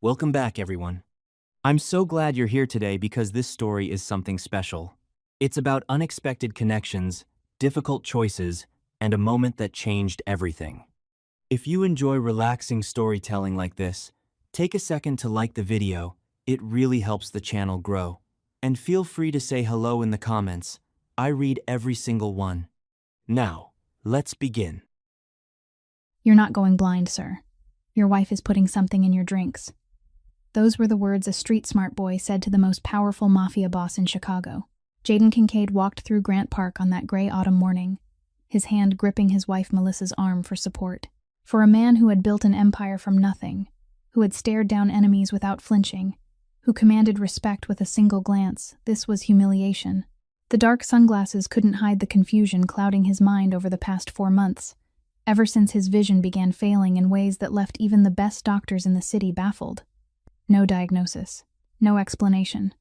Welcome back, everyone. I'm so glad you're here today because this story is something special. It's about unexpected connections, difficult choices, and a moment that changed everything. If you enjoy relaxing storytelling like this, take a second to like the video. It really helps the channel grow. And feel free to say hello in the comments. I read every single one. Now, let's begin. "You're not going blind, sir. Your wife is putting something in your drinks." Those were the words a street-smart boy said to the most powerful mafia boss in Chicago. Jaden Kincaid walked through Grant Park on that gray autumn morning, his hand gripping his wife Melissa's arm for support. For a man who had built an empire from nothing, who had stared down enemies without flinching, who commanded respect with a single glance, this was humiliation. The dark sunglasses couldn't hide the confusion clouding his mind over the past 4 months, ever since his vision began failing in ways that left even the best doctors in the city baffled. No diagnosis, no explanation,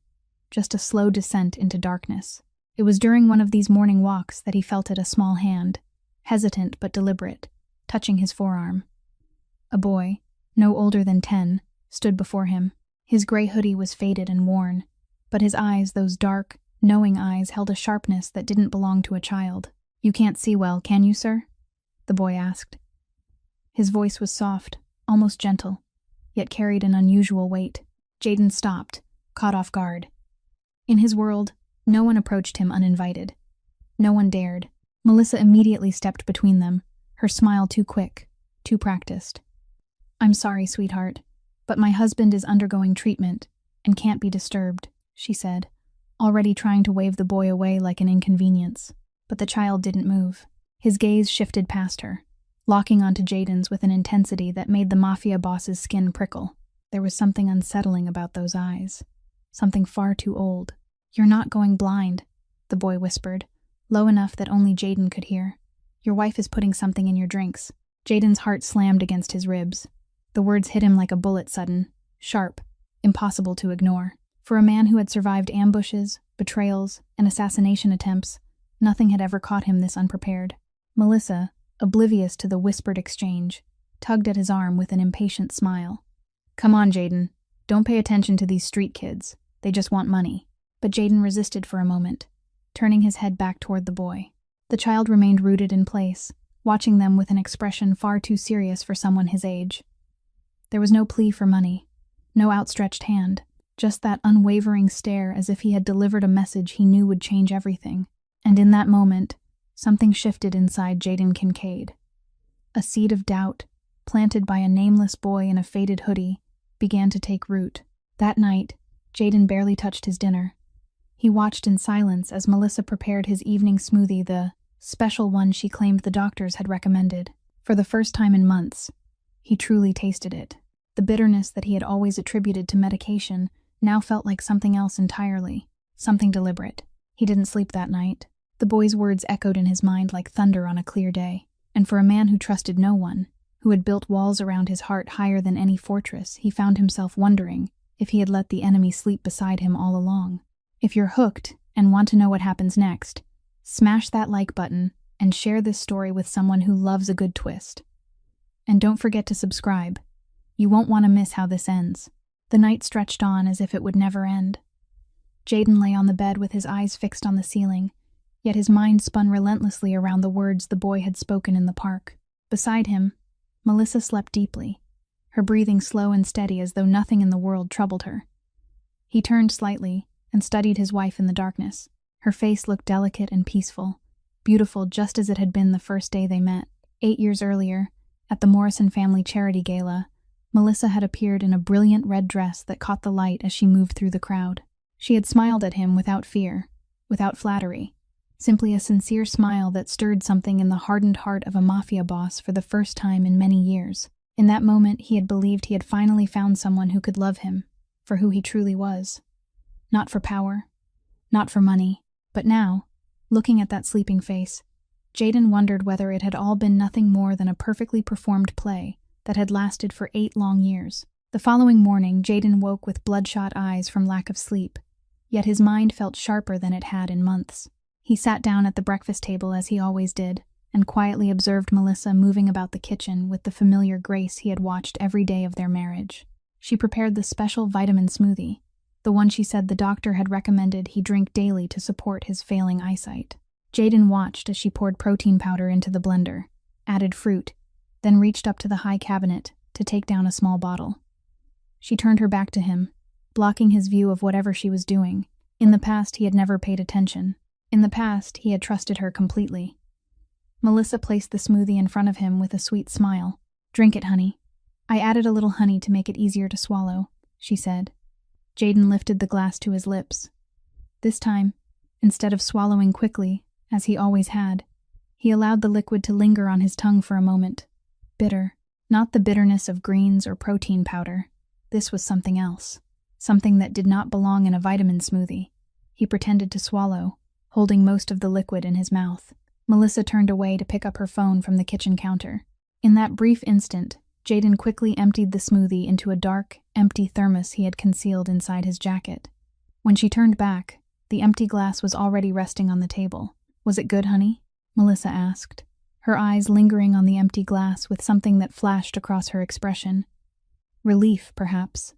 just a slow descent into darkness. It was during one of these morning walks that he felt it a small hand, hesitant but deliberate, touching his forearm. A boy, no older than 10, stood before him. His gray hoodie was faded and worn, but his eyes, those dark, knowing eyes, held a sharpness that didn't belong to a child. "You can't see well, can you, sir?" the boy asked. His voice was soft, almost gentle, yet carried an unusual weight. Jaden stopped, caught off guard. In his world, no one approached him uninvited. No one dared. Melissa immediately stepped between them, her smile too quick, too practiced. "I'm sorry, sweetheart, but my husband is undergoing treatment and can't be disturbed," she said, already trying to wave the boy away like an inconvenience. But the child didn't move. His gaze shifted past her, locking onto Jaden's with an intensity that made the mafia boss's skin prickle. There was something unsettling about those eyes, something far too old. "You're not going blind," the boy whispered, low enough that only Jaden could hear. "Your wife is putting something in your drinks." Jaden's heart slammed against his ribs. The words hit him like a bullet, sudden, sharp, impossible to ignore. For a man who had survived ambushes, betrayals, and assassination attempts, nothing had ever caught him this unprepared. Melissa, oblivious to the whispered exchange, tugged at his arm with an impatient smile. "Come on, Jaden. Don't pay attention to these street kids. They just want money." But Jaden resisted for a moment, turning his head back toward the boy. The child remained rooted in place, watching them with an expression far too serious for someone his age. There was no plea for money, no outstretched hand, just that unwavering stare as if he had delivered a message he knew would change everything. And in that moment, something shifted inside Jaden Kincaid. A seed of doubt, planted by a nameless boy in a faded hoodie, began to take root. That night, Jaden barely touched his dinner. He watched in silence as Melissa prepared his evening smoothie, the special one she claimed the doctors had recommended. For the first time in months, he truly tasted it. The bitterness that he had always attributed to medication now felt like something else entirely, something deliberate. He didn't sleep that night. The boy's words echoed in his mind like thunder on a clear day. And for a man who trusted no one, who had built walls around his heart higher than any fortress, he found himself wondering if he had let the enemy sleep beside him all along. If you're hooked and want to know what happens next, smash that like button and share this story with someone who loves a good twist. And don't forget to subscribe. You won't want to miss how this ends. The night stretched on as if it would never end. Jaden lay on the bed with his eyes fixed on the ceiling, yet his mind spun relentlessly around the words the boy had spoken in the park. Beside him, Melissa slept deeply, her breathing slow and steady as though nothing in the world troubled her. He turned slightly and studied his wife in the darkness. Her face looked delicate and peaceful, beautiful just as it had been the first day they met. 8 years earlier, at the Morrison family charity gala, Melissa had appeared in a brilliant red dress that caught the light as she moved through the crowd. She had smiled at him without fear, without flattery, simply a sincere smile that stirred something in the hardened heart of a mafia boss for the first time in many years. In that moment, he had believed he had finally found someone who could love him for who he truly was. Not for power, not for money, but now, looking at that sleeping face, Jaden wondered whether it had all been nothing more than a perfectly performed play that had lasted for 8 long years. The following morning, Jaden woke with bloodshot eyes from lack of sleep, yet his mind felt sharper than it had in months. He sat down at the breakfast table as he always did, and quietly observed Melissa moving about the kitchen with the familiar grace he had watched every day of their marriage. She prepared the special vitamin smoothie, the one she said the doctor had recommended he drink daily to support his failing eyesight. Jaden watched as she poured protein powder into the blender, added fruit, then reached up to the high cabinet to take down a small bottle. She turned her back to him, blocking his view of whatever she was doing. In the past, he had never paid attention. In the past, he had trusted her completely. Melissa placed the smoothie in front of him with a sweet smile. "Drink it, honey. I added a little honey to make it easier to swallow," she said. Jaden lifted the glass to his lips. This time, instead of swallowing quickly, as he always had, he allowed the liquid to linger on his tongue for a moment. Bitter. Not the bitterness of greens or protein powder. This was something else. Something that did not belong in a vitamin smoothie. He pretended to swallow, holding most of the liquid in his mouth. Melissa turned away to pick up her phone from the kitchen counter. In that brief instant, Jaden quickly emptied the smoothie into a dark, empty thermos he had concealed inside his jacket. When she turned back, the empty glass was already resting on the table. "Was it good, honey?" Melissa asked, her eyes lingering on the empty glass with something that flashed across her expression. Relief, perhaps.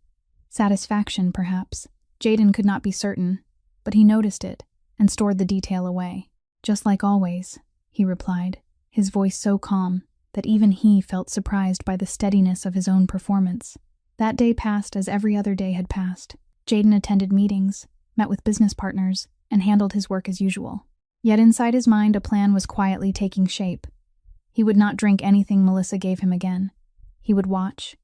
Satisfaction, perhaps. Jaden could not be certain, but he noticed it and stored the detail away. "Just like always," he replied, his voice so calm that even he felt surprised by the steadiness of his own performance. That day passed as every other day had passed. Jaden attended meetings, met with business partners, and handled his work as usual. Yet inside his mind a plan was quietly taking shape. He would not drink anything Melissa gave him again. He would watch.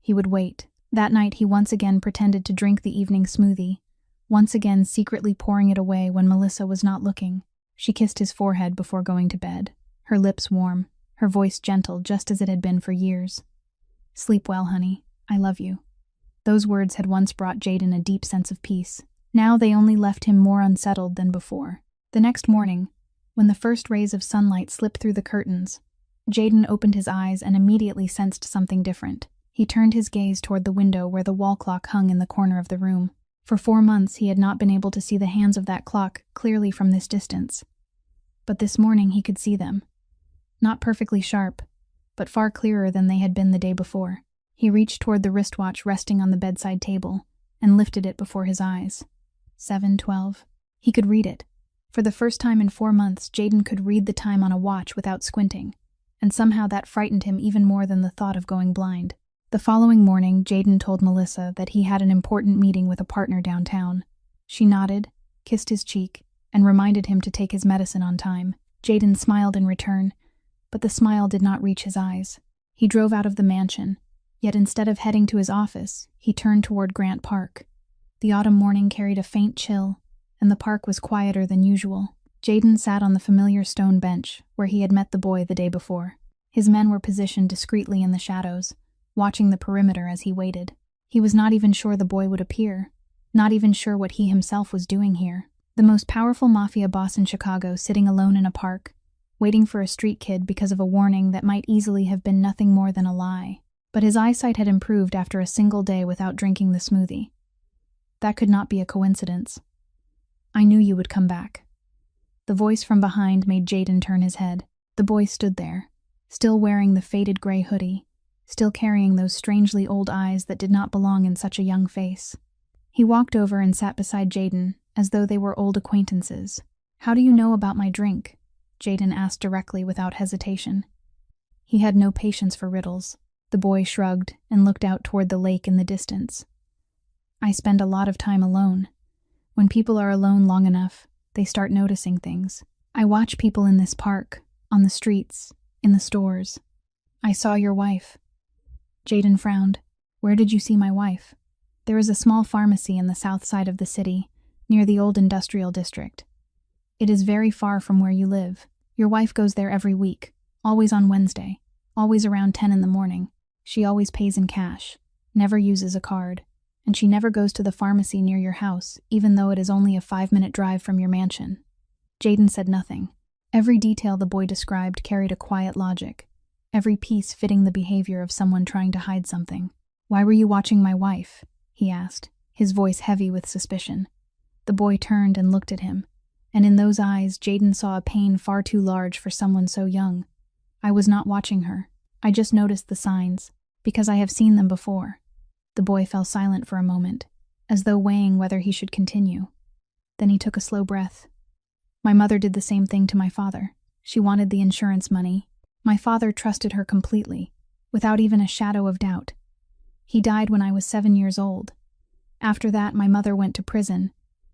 He would wait. That night he once again pretended to drink the evening smoothie, once again secretly pouring it away when Melissa was not looking. She kissed his forehead before going to bed, her lips warm, her voice gentle just as it had been for years. "Sleep well, honey. I love you." Those words had once brought Jaden a deep sense of peace. Now they only left him more unsettled than before. The next morning, when the first rays of sunlight slipped through the curtains, Jaden opened his eyes and immediately sensed something different. He turned his gaze toward the window where the wall clock hung in the corner of the room. For 4 months he had not been able to see the hands of that clock clearly from this distance. But this morning he could see them. Not perfectly sharp, but far clearer than they had been the day before. He reached toward the wristwatch resting on the bedside table and lifted it before his eyes. 7:12. He could read it. For the first time in 4 months, Jaden could read the time on a watch without squinting, and somehow that frightened him even more than the thought of going blind. The following morning, Jaden told Melissa that he had an important meeting with a partner downtown. She nodded, kissed his cheek, and reminded him to take his medicine on time. Jaden smiled in return, but the smile did not reach his eyes. He drove out of the mansion, yet instead of heading to his office, he turned toward Grant Park. The autumn morning carried a faint chill, and the park was quieter than usual. Jaden sat on the familiar stone bench where he had met the boy the day before. His men were positioned discreetly in the shadows, watching the perimeter as he waited. He was not even sure the boy would appear, not even sure what he himself was doing here. The most powerful mafia boss in Chicago sitting alone in a park, waiting for a street kid because of a warning that might easily have been nothing more than a lie. But his eyesight had improved after a single day without drinking the smoothie. That could not be a coincidence. "I knew you would come back." The voice from behind made Jaden turn his head. The boy stood there, still wearing the faded gray hoodie, still carrying those strangely old eyes that did not belong in such a young face. He walked over and sat beside Jaden, as though they were old acquaintances. "How do you know about my drink?" Jaden asked directly without hesitation. He had no patience for riddles. The boy shrugged and looked out toward the lake in the distance. "I spend a lot of time alone. When people are alone long enough, they start noticing things. I watch people in this park, on the streets, in the stores. I saw your wife." Jaden frowned. "Where did you see my wife?" "There is a small pharmacy in the south side of the city, near the old industrial district. It is very far from where you live. Your wife goes there every week, always on Wednesday, always around 10 in the morning. She always pays in cash, never uses a card, and she never goes to the pharmacy near your house, even though it is only a 5-minute drive from your mansion." Jaden said nothing. Every detail the boy described carried a quiet logic, every piece fitting the behavior of someone trying to hide something. "Why were you watching my wife?" he asked, his voice heavy with suspicion. The boy turned and looked at him, and in those eyes Jaden saw a pain far too large for someone so young. "I was not watching her. I just noticed the signs, because I have seen them before." The boy fell silent for a moment, as though weighing whether he should continue. Then he took a slow breath. My mother did the same thing to my father. She wanted the insurance money. My father trusted her completely, without even a shadow of doubt. He died when I was 7 years old. After that, my mother went to prison,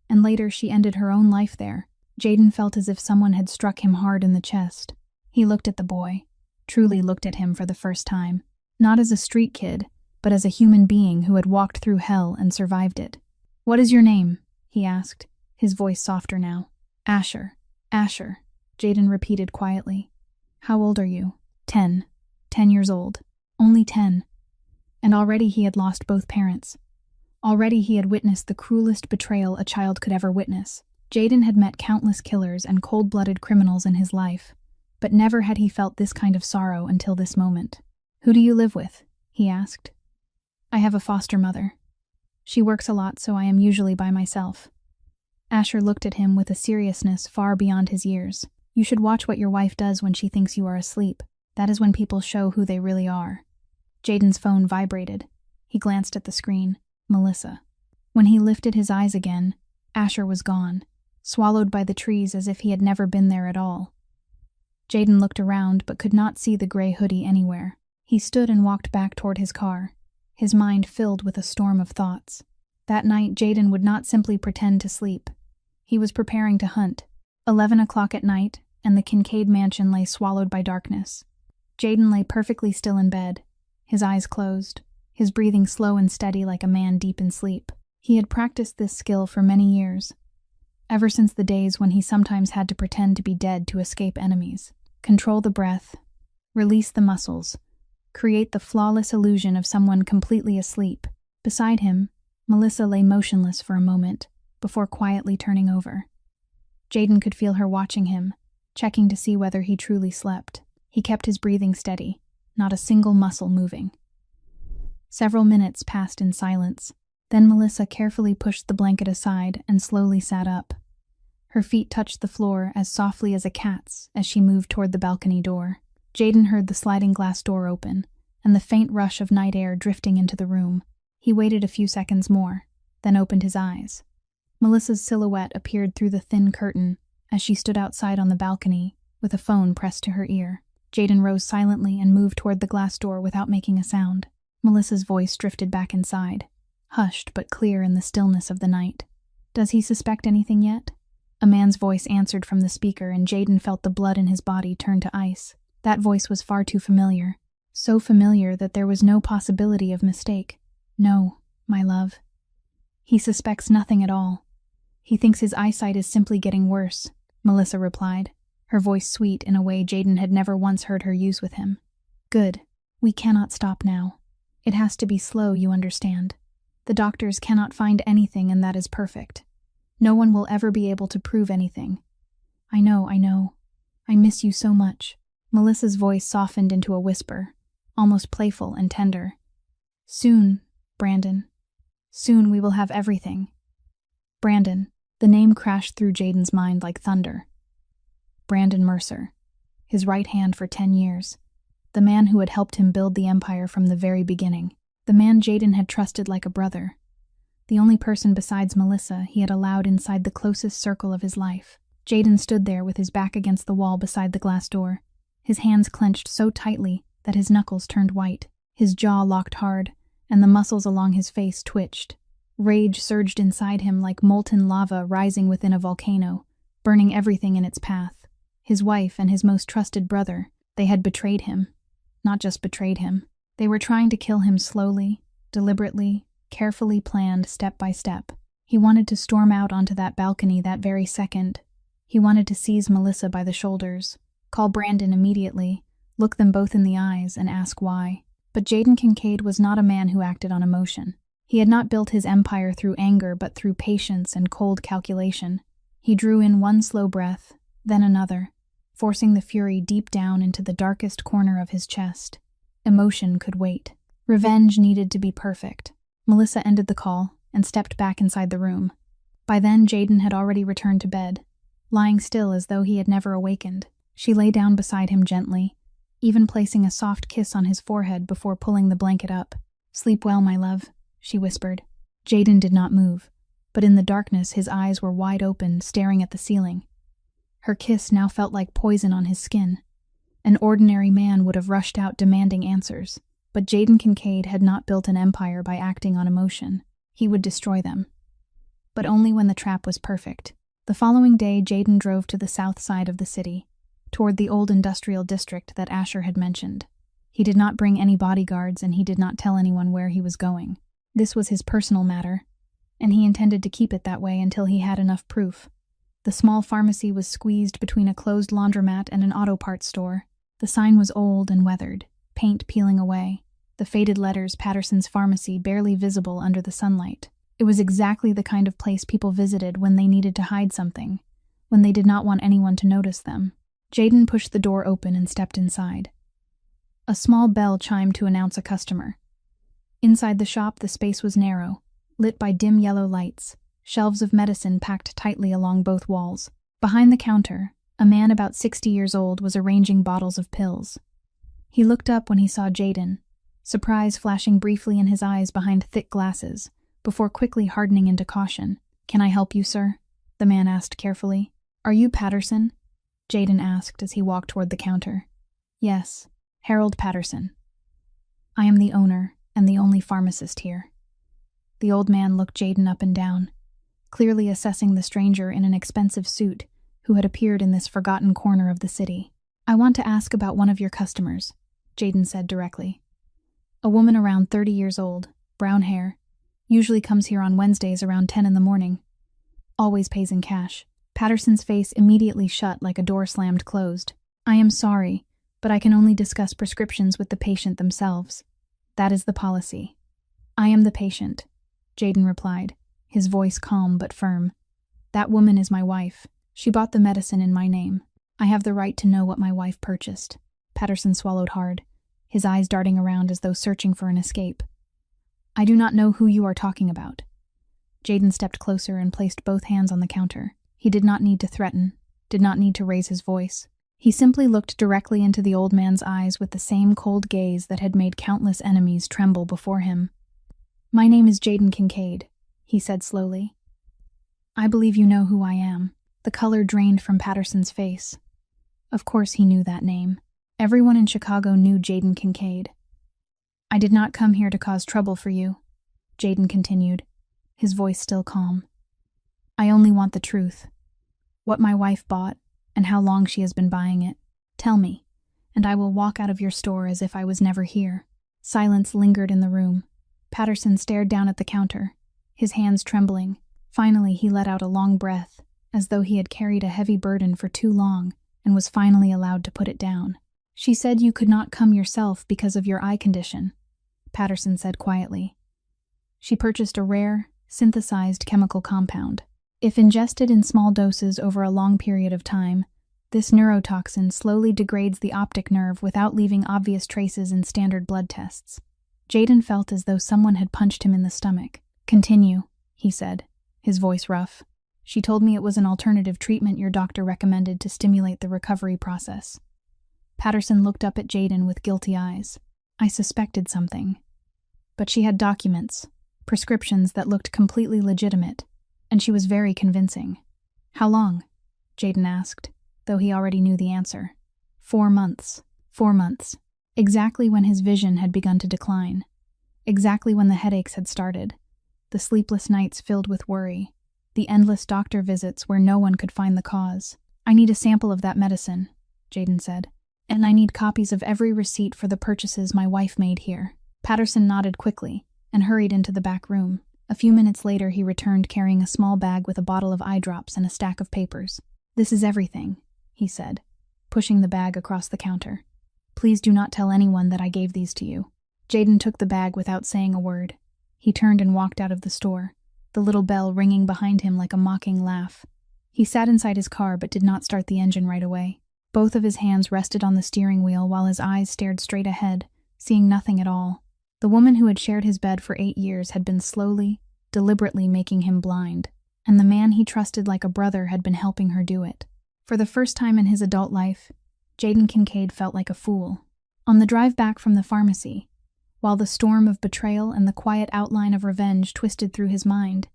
and later she ended her own life there. Jaden felt as if someone had struck him hard in the chest. He looked at the boy, truly looked at him for the first time, not as a street kid, but as a human being who had walked through hell and survived it. "What is your name?" he asked, his voice softer now. "Asher. Asher," Jaden repeated quietly. "How old are you?" 10. 10 years old. Only 10. And already he had lost both parents. Already he had witnessed the cruelest betrayal a child could ever witness. Jaden had met countless killers and cold-blooded criminals in his life, but never had he felt this kind of sorrow until this moment. "Who do you live with?" he asked. "I have a foster mother. She works a lot, so I am usually by myself." Asher looked at him with a seriousness far beyond his years. "You should watch what your wife does when she thinks you are asleep. That is when people show who they really are." Jaden's phone vibrated. He glanced at the screen. Melissa. When he lifted his eyes again, Asher was gone, swallowed by the trees as if he had never been there at all. Jaden looked around but could not see the gray hoodie anywhere. He stood and walked back toward his car, his mind filled with a storm of thoughts. That night, Jaden would not simply pretend to sleep. He was preparing to hunt. 11 o'clock at night, and the Kincaid mansion lay swallowed by darkness. Jaden lay perfectly still in bed, his eyes closed, his breathing slow and steady like a man deep in sleep. He had practiced this skill for many years, ever since the days when he sometimes had to pretend to be dead to escape enemies. Control the breath, release the muscles, create the flawless illusion of someone completely asleep. Beside him, Melissa lay motionless for a moment, before quietly turning over. Jaden could feel her watching him, checking to see whether he truly slept. He kept his breathing steady, not a single muscle moving. Several minutes passed in silence. Then Melissa carefully pushed the blanket aside and slowly sat up. Her feet touched the floor as softly as a cat's as she moved toward the balcony door. Jaden heard the sliding glass door open, and the faint rush of night air drifting into the room. He waited a few seconds more, then opened his eyes. Melissa's silhouette appeared through the thin curtain as she stood outside on the balcony, with a phone pressed to her ear. Jaden rose silently and moved toward the glass door without making a sound. Melissa's voice drifted back inside, hushed but clear in the stillness of the night. "Does he suspect anything yet?" A man's voice answered from the speaker, and Jaden felt the blood in his body turn to ice. That voice was far too familiar, so familiar that there was no possibility of mistake. "No, my love. He suspects nothing at all. He thinks his eyesight is simply getting worse," Melissa replied, her voice sweet in a way Jaden had never once heard her use with him. "Good. We cannot stop now. It has to be slow, you understand. The doctors cannot find anything, and that is perfect. No one will ever be able to prove anything. I know. I miss you so much." Melissa's voice softened into a whisper, almost playful and tender. "Soon, Brandon. Soon we will have everything." Brandon. The name crashed through Jaden's mind like thunder. Brandon Mercer. His right hand for 10 years. The man who had helped him build the empire from the very beginning. The man Jaden had trusted like a brother. The only person besides Melissa he had allowed inside the closest circle of his life. Jaden stood there with his back against the wall beside the glass door, his hands clenched so tightly that his knuckles turned white, his jaw locked hard, and the muscles along his face twitched. Rage surged inside him like molten lava rising within a volcano, burning everything in its path. His wife and his most trusted brother, they had betrayed him. Not just betrayed him. They were trying to kill him slowly, deliberately, carefully planned step by step. He wanted to storm out onto that balcony that very second. He wanted to seize Melissa by the shoulders, call Brandon immediately, look them both in the eyes, and ask why. But Jaden Kincaid was not a man who acted on emotion. He had not built his empire through anger but through patience and cold calculation. He drew in one slow breath, then another, forcing the fury deep down into the darkest corner of his chest. Emotion could wait. Revenge needed to be perfect. Melissa ended the call and stepped back inside the room. By then, Jaden had already returned to bed, lying still as though he had never awakened. She lay down beside him gently, even placing a soft kiss on his forehead before pulling the blanket up. "Sleep well, my love," she whispered. Jaden did not move, but in the darkness his eyes were wide open, staring at the ceiling. Her kiss now felt like poison on his skin. An ordinary man would have rushed out demanding answers, but Jaden Kincaid had not built an empire by acting on emotion. He would destroy them. But only when the trap was perfect. The following day, Jaden drove to the south side of the city, toward the old industrial district that Asher had mentioned. He did not bring any bodyguards, and he did not tell anyone where he was going. This was his personal matter, and he intended to keep it that way until he had enough proof. The small pharmacy was squeezed between a closed laundromat and an auto parts store. The sign was old and weathered, paint peeling away, the faded letters Patterson's Pharmacy barely visible under the sunlight. It was exactly the kind of place people visited when they needed to hide something, when they did not want anyone to notice them. Jaden pushed the door open and stepped inside. A small bell chimed to announce a customer. Inside the shop, the space was narrow, lit by dim yellow lights, shelves of medicine packed tightly along both walls. Behind the counter, a man about 60 years old was arranging bottles of pills. He looked up when he saw Jaden, surprise flashing briefly in his eyes behind thick glasses, before quickly hardening into caution. "Can I help you, sir?" the man asked carefully. "Are you Patterson?" Jaden asked as he walked toward the counter. "Yes, Harold Patterson. I am the owner and the only pharmacist here." The old man looked Jaden up and down, clearly assessing the stranger in an expensive suit who had appeared in this forgotten corner of the city. "I want to ask about one of your customers," Jaden said directly. "A woman around 30 years old, brown hair, usually comes here on Wednesdays around 10 in the morning. Always pays in cash." Patterson's face immediately shut like a door slammed closed. "I am sorry, but I can only discuss prescriptions with the patient themselves. That is the policy." "I am the patient," Jaden replied, his voice calm but firm. "That woman is my wife. She bought the medicine in my name. I have the right to know what my wife purchased." Patterson swallowed hard, his eyes darting around as though searching for an escape. "I do not know who you are talking about." Jaden stepped closer and placed both hands on the counter. He did not need to threaten, did not need to raise his voice. He simply looked directly into the old man's eyes with the same cold gaze that had made countless enemies tremble before him. "My name is Jaden Kincaid," he said slowly. "I believe you know who I am." The color drained from Patterson's face. Of course he knew that name. Everyone in Chicago knew Jaden Kincaid. "I did not come here to cause trouble for you," Jaden continued, his voice still calm. "I only want the truth. What my wife bought, and how long she has been buying it. Tell me, and I will walk out of your store as if I was never here." Silence lingered in the room. Patterson stared down at the counter, his hands trembling. Finally, he let out a long breath, as though he had carried a heavy burden for too long and was finally allowed to put it down. "She said you could not come yourself because of your eye condition," Patterson said quietly. "She purchased a rare, synthesized chemical compound. If ingested in small doses over a long period of time, this neurotoxin slowly degrades the optic nerve without leaving obvious traces in standard blood tests." Jaden felt as though someone had punched him in the stomach. "Continue," he said, his voice rough. "She told me it was an alternative treatment your doctor recommended to stimulate the recovery process." Patterson looked up at Jaden with guilty eyes. "I suspected something. But she had documents, prescriptions that looked completely legitimate, and she was very convincing." "How long?" Jaden asked, though he already knew the answer. 4 months. 4 months. Exactly when his vision had begun to decline. Exactly when the headaches had started. The sleepless nights filled with worry. The endless doctor visits where no one could find the cause. "I need a sample of that medicine," Jaden said. "And I need copies of every receipt for the purchases my wife made here." Patterson nodded quickly and hurried into the back room. A few minutes later, he returned carrying a small bag with a bottle of eye drops and a stack of papers. "This is everything," he said, pushing the bag across the counter. "Please do not tell anyone that I gave these to you." Jaden took the bag without saying a word. He turned and walked out of the store, the little bell ringing behind him like a mocking laugh. He sat inside his car but did not start the engine right away. Both of his hands rested on the steering wheel while his eyes stared straight ahead, seeing nothing at all. The woman who had shared his bed for 8 years had been slowly, deliberately making him blind, and the man he trusted like a brother had been helping her do it. For the first time in his adult life, Jaden Kincaid felt like a fool. On the drive back from the pharmacy, while the storm of betrayal and the quiet outline of revenge twisted through his mind.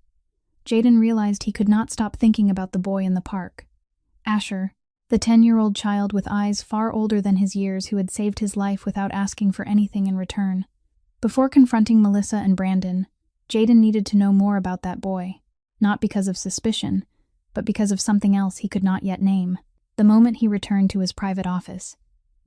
Jaden realized he could not stop thinking about the boy in the park. Asher, the 10-year-old child with eyes far older than his years who had saved his life without asking for anything in return. Before confronting Melissa and Brandon, Jaden needed to know more about that boy, not because of suspicion, but because of something else he could not yet name. The moment he returned to his private office,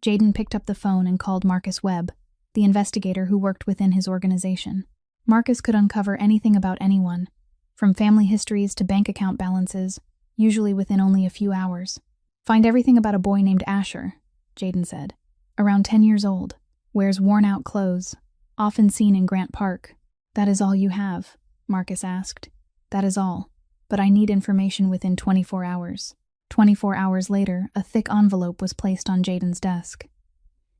Jaden picked up the phone and called Marcus Webb, the investigator who worked within his organization. Marcus could uncover anything about anyone, from family histories to bank account balances, usually within only a few hours. Find everything about a boy named Asher, Jaden said. Around 10 years old, wears worn-out clothes, often seen in Grant Park. That is all you have? Marcus asked. That is all, but I need information within 24 hours. 24 hours later, a thick envelope was placed on Jaden's desk.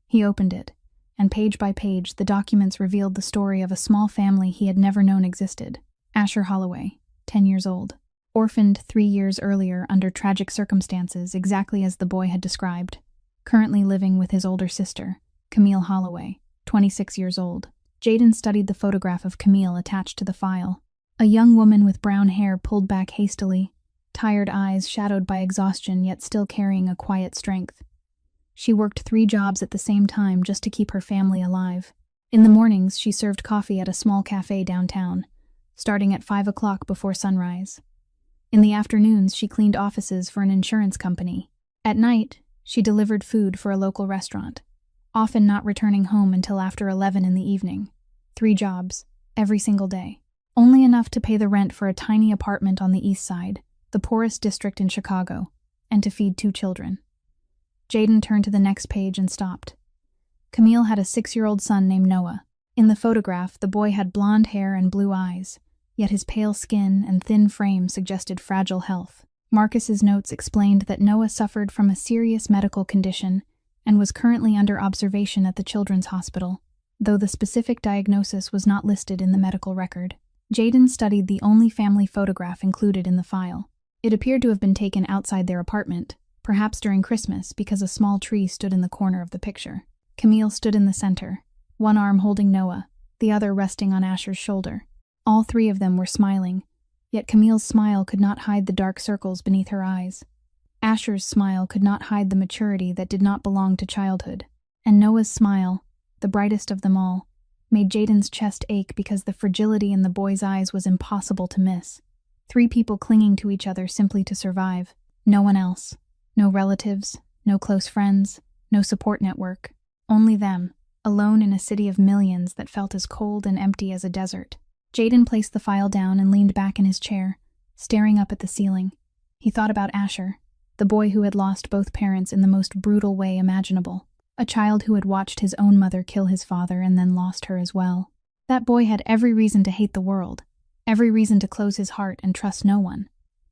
He opened it, and page by page, the documents revealed the story of a small family he had never known existed. Asher Holloway, 10 years old. Orphaned 3 years earlier under tragic circumstances exactly as the boy had described. Currently living with his older sister, Camille Holloway, 26 years old. Jaden studied the photograph of Camille attached to the file. A young woman with brown hair pulled back hastily, tired eyes shadowed by exhaustion yet still carrying a quiet strength. She worked 3 jobs at the same time just to keep her family alive. In the mornings, she served coffee at a small cafe downtown, starting at 5 o'clock before sunrise. In the afternoons, she cleaned offices for an insurance company. At night, she delivered food for a local restaurant, often not returning home until after 11 in the evening. 3 jobs, every single day. Only enough to pay the rent for a tiny apartment on the east side, the poorest district in Chicago, and to feed 2 children. Jaden turned to the next page and stopped. Camille had a 6-year-old son named Noah. In the photograph, the boy had blonde hair and blue eyes, yet his pale skin and thin frame suggested fragile health. Marcus's notes explained that Noah suffered from a serious medical condition and was currently under observation at the Children's Hospital, though the specific diagnosis was not listed in the medical record. Jaden studied the only family photograph included in the file. It appeared to have been taken outside their apartment, perhaps during Christmas because a small tree stood in the corner of the picture. Camille stood in the center, one arm holding Noah, the other resting on Asher's shoulder. All 3 of them were smiling, yet Camille's smile could not hide the dark circles beneath her eyes. Asher's smile could not hide the maturity that did not belong to childhood. And Noah's smile, the brightest of them all, made Jaden's chest ache because the fragility in the boy's eyes was impossible to miss. 3 people clinging to each other simply to survive. No one else. No relatives, no close friends, no support network. Only them, alone in a city of millions that felt as cold and empty as a desert. Jaden placed the file down and leaned back in his chair, staring up at the ceiling. He thought about Asher, the boy who had lost both parents in the most brutal way imaginable. A child who had watched his own mother kill his father and then lost her as well. That boy had every reason to hate the world, every reason to close his heart and trust no one.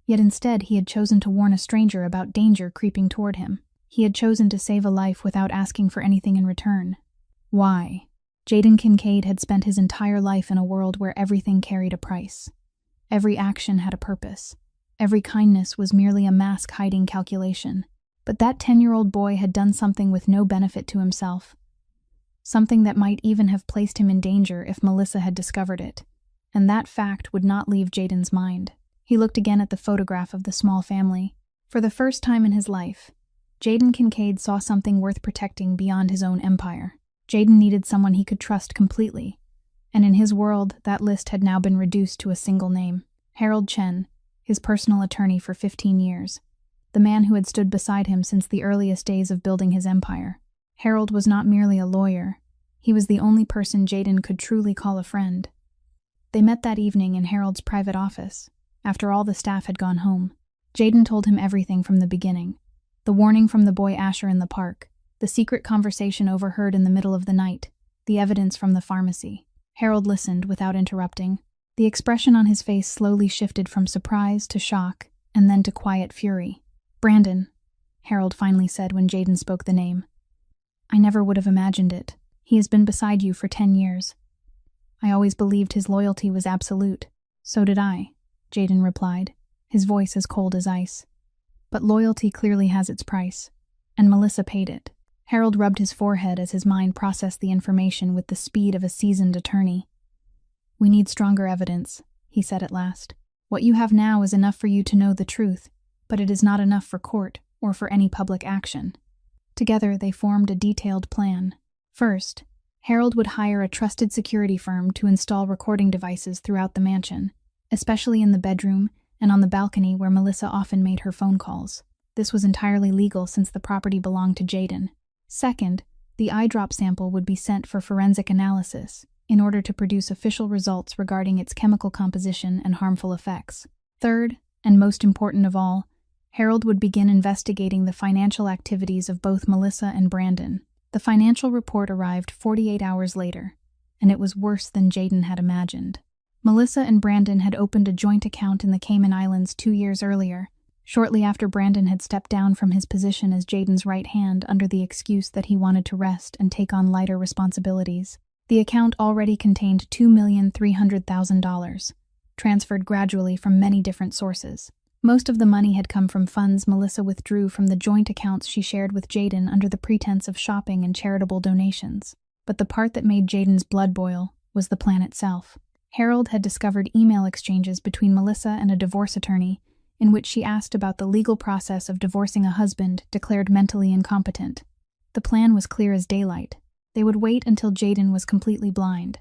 Yet instead he had chosen to warn a stranger about danger creeping toward him. He had chosen to save a life without asking for anything in return. Why? Jaden Kincaid had spent his entire life in a world where everything carried a price. Every action had a purpose. Every kindness was merely a mask-hiding calculation. But that 10-year-old boy had done something with no benefit to himself. Something that might even have placed him in danger if Melissa had discovered it. And that fact would not leave Jaden's mind. He looked again at the photograph of the small family. For the first time in his life, Jaden Kincaid saw something worth protecting beyond his own empire. Jaden needed someone he could trust completely, and in his world, that list had now been reduced to a single name. Harold Chen, his personal attorney for 15 years, the man who had stood beside him since the earliest days of building his empire. Harold was not merely a lawyer, he was the only person Jaden could truly call a friend. They met that evening in Harold's private office, after all the staff had gone home. Jaden told him everything from the beginning. The warning from the boy Asher in the park, the secret conversation overheard in the middle of the night, the evidence from the pharmacy. Harold listened without interrupting. The expression on his face slowly shifted from surprise to shock, and then to quiet fury. "Brandon," Harold finally said when Jaden spoke the name. "I never would have imagined it. He has been beside you for 10 years. I always believed his loyalty was absolute." "So did I," Jaden replied, his voice as cold as ice. "But loyalty clearly has its price, and Melissa paid it." Harold rubbed his forehead as his mind processed the information with the speed of a seasoned attorney. "We need stronger evidence," he said at last. "What you have now is enough for you to know the truth, but it is not enough for court or for any public action." Together, they formed a detailed plan. First, Harold would hire a trusted security firm to install recording devices throughout the mansion, especially in the bedroom and on the balcony where Melissa often made her phone calls. This was entirely legal since the property belonged to Jaden. Second, the eye drop sample would be sent for forensic analysis in order to produce official results regarding its chemical composition and harmful effects. Third, and most important of all, Harold would begin investigating the financial activities of both Melissa and Brandon. The financial report arrived 48 hours later, and it was worse than Jaden had imagined. Melissa and Brandon had opened a joint account in the Cayman Islands 2 years earlier, shortly after Brandon had stepped down from his position as Jaden's right hand under the excuse that he wanted to rest and take on lighter responsibilities. The account already contained $2,300,000, transferred gradually from many different sources. Most of the money had come from funds Melissa withdrew from the joint accounts she shared with Jaden under the pretense of shopping and charitable donations. But the part that made Jaden's blood boil was the plan itself. Harold had discovered email exchanges between Melissa and a divorce attorney in which she asked about the legal process of divorcing a husband declared mentally incompetent. The plan was clear as daylight. They would wait until Jaden was completely blind.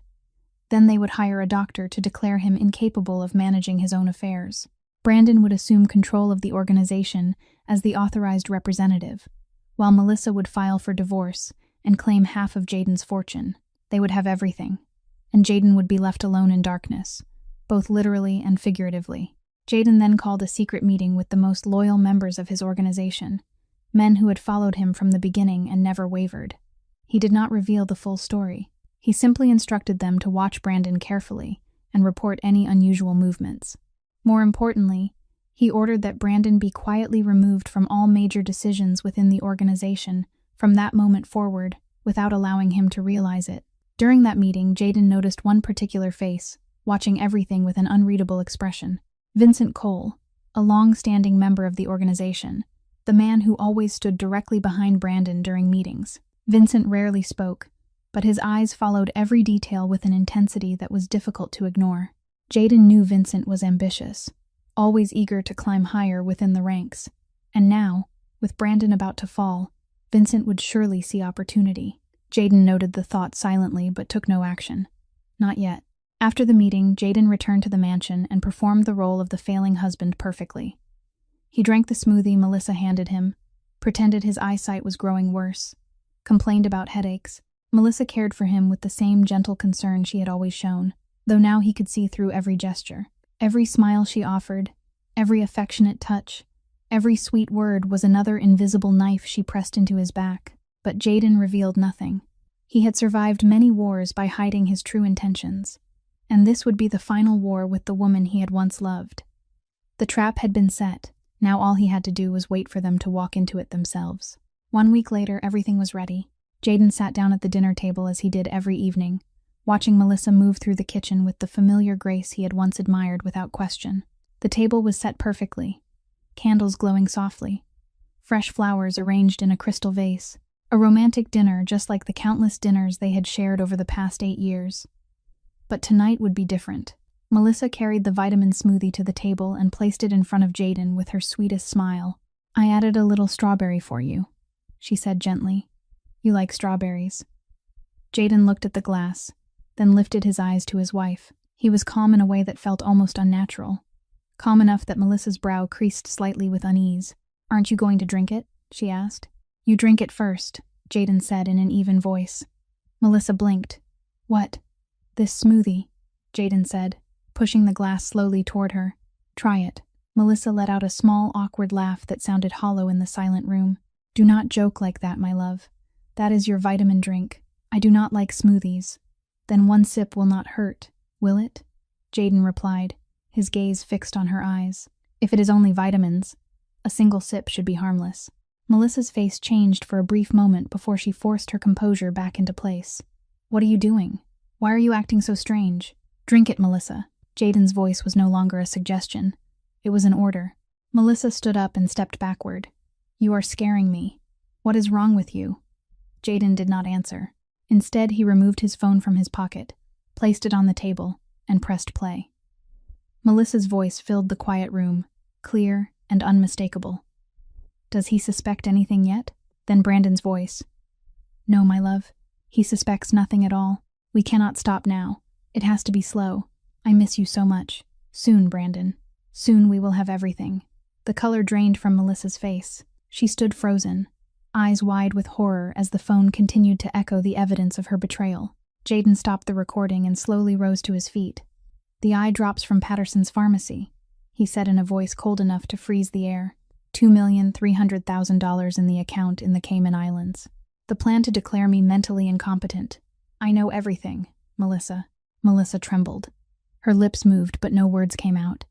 Then they would hire a doctor to declare him incapable of managing his own affairs. Brandon would assume control of the organization as the authorized representative, while Melissa would file for divorce and claim half of Jaden's fortune. They would have everything, and Jaden would be left alone in darkness, both literally and figuratively. Jaden then called a secret meeting with the most loyal members of his organization, men who had followed him from the beginning and never wavered. He did not reveal the full story. He simply instructed them to watch Brandon carefully and report any unusual movements. More importantly, he ordered that Brandon be quietly removed from all major decisions within the organization from that moment forward, without allowing him to realize it. During that meeting, Jaden noticed one particular face, watching everything with an unreadable expression. Vincent Cole, a long-standing member of the organization, the man who always stood directly behind Brandon during meetings. Vincent rarely spoke, but his eyes followed every detail with an intensity that was difficult to ignore. Jaden knew Vincent was ambitious, always eager to climb higher within the ranks. And now, with Brandon about to fall, Vincent would surely see opportunity. Jaden noted the thought silently but took no action. Not yet. After the meeting, Jaden returned to the mansion and performed the role of the failing husband perfectly. He drank the smoothie Melissa handed him, pretended his eyesight was growing worse, complained about headaches. Melissa cared for him with the same gentle concern she had always shown, though now he could see through every gesture. Every smile she offered, every affectionate touch, every sweet word was another invisible knife she pressed into his back. But Jaden revealed nothing. He had survived many wars by hiding his true intentions, and this would be the final war with the woman he had once loved. The trap had been set. Now all he had to do was wait for them to walk into it themselves. 1 week later, everything was ready. Jaden sat down at the dinner table as he did every evening, watching Melissa move through the kitchen with the familiar grace he had once admired without question. The table was set perfectly, candles glowing softly, fresh flowers arranged in a crystal vase. A romantic dinner just like the countless dinners they had shared over the past 8 years. But tonight would be different. Melissa carried the vitamin smoothie to the table and placed it in front of Jaden with her sweetest smile. "I added a little strawberry for you," she said gently. "You like strawberries." Jaden looked at the glass, then lifted his eyes to his wife. He was calm in a way that felt almost unnatural, calm enough that Melissa's brow creased slightly with unease. "Aren't you going to drink it?" she asked. "You drink it first," Jaden said in an even voice. Melissa blinked. "What?" "This smoothie," Jaden said, pushing the glass slowly toward her. "Try it." Melissa let out a small, awkward laugh that sounded hollow in the silent room. "Do not joke like that, my love. That is your vitamin drink. I do not like smoothies." "Then 1 sip will not hurt, will it?" Jaden replied, his gaze fixed on her eyes. "If it is only vitamins, a single sip should be harmless." Melissa's face changed for a brief moment before she forced her composure back into place. "What are you doing? Why are you acting so strange?" "Drink it, Melissa." Jaden's voice was no longer a suggestion. It was an order. Melissa stood up and stepped backward. "You are scaring me. What is wrong with you?" Jaden did not answer. Instead, he removed his phone from his pocket, placed it on the table, and pressed play. Melissa's voice filled the quiet room, clear and unmistakable. "Does he suspect anything yet?" Then Brandon's voice. "No, my love. He suspects nothing at all. We cannot stop now. It has to be slow. I miss you so much. Soon, Brandon. Soon we will have everything." The color drained from Melissa's face. She stood frozen, eyes wide with horror as the phone continued to echo the evidence of her betrayal. Jaden stopped the recording and slowly rose to his feet. "The eye drops from Patterson's pharmacy," he said in a voice cold enough to freeze the air. $2,300,000 in the account in the Cayman Islands. The plan to declare me mentally incompetent. "I know everything, Melissa." Melissa trembled. Her lips moved, but no words came out.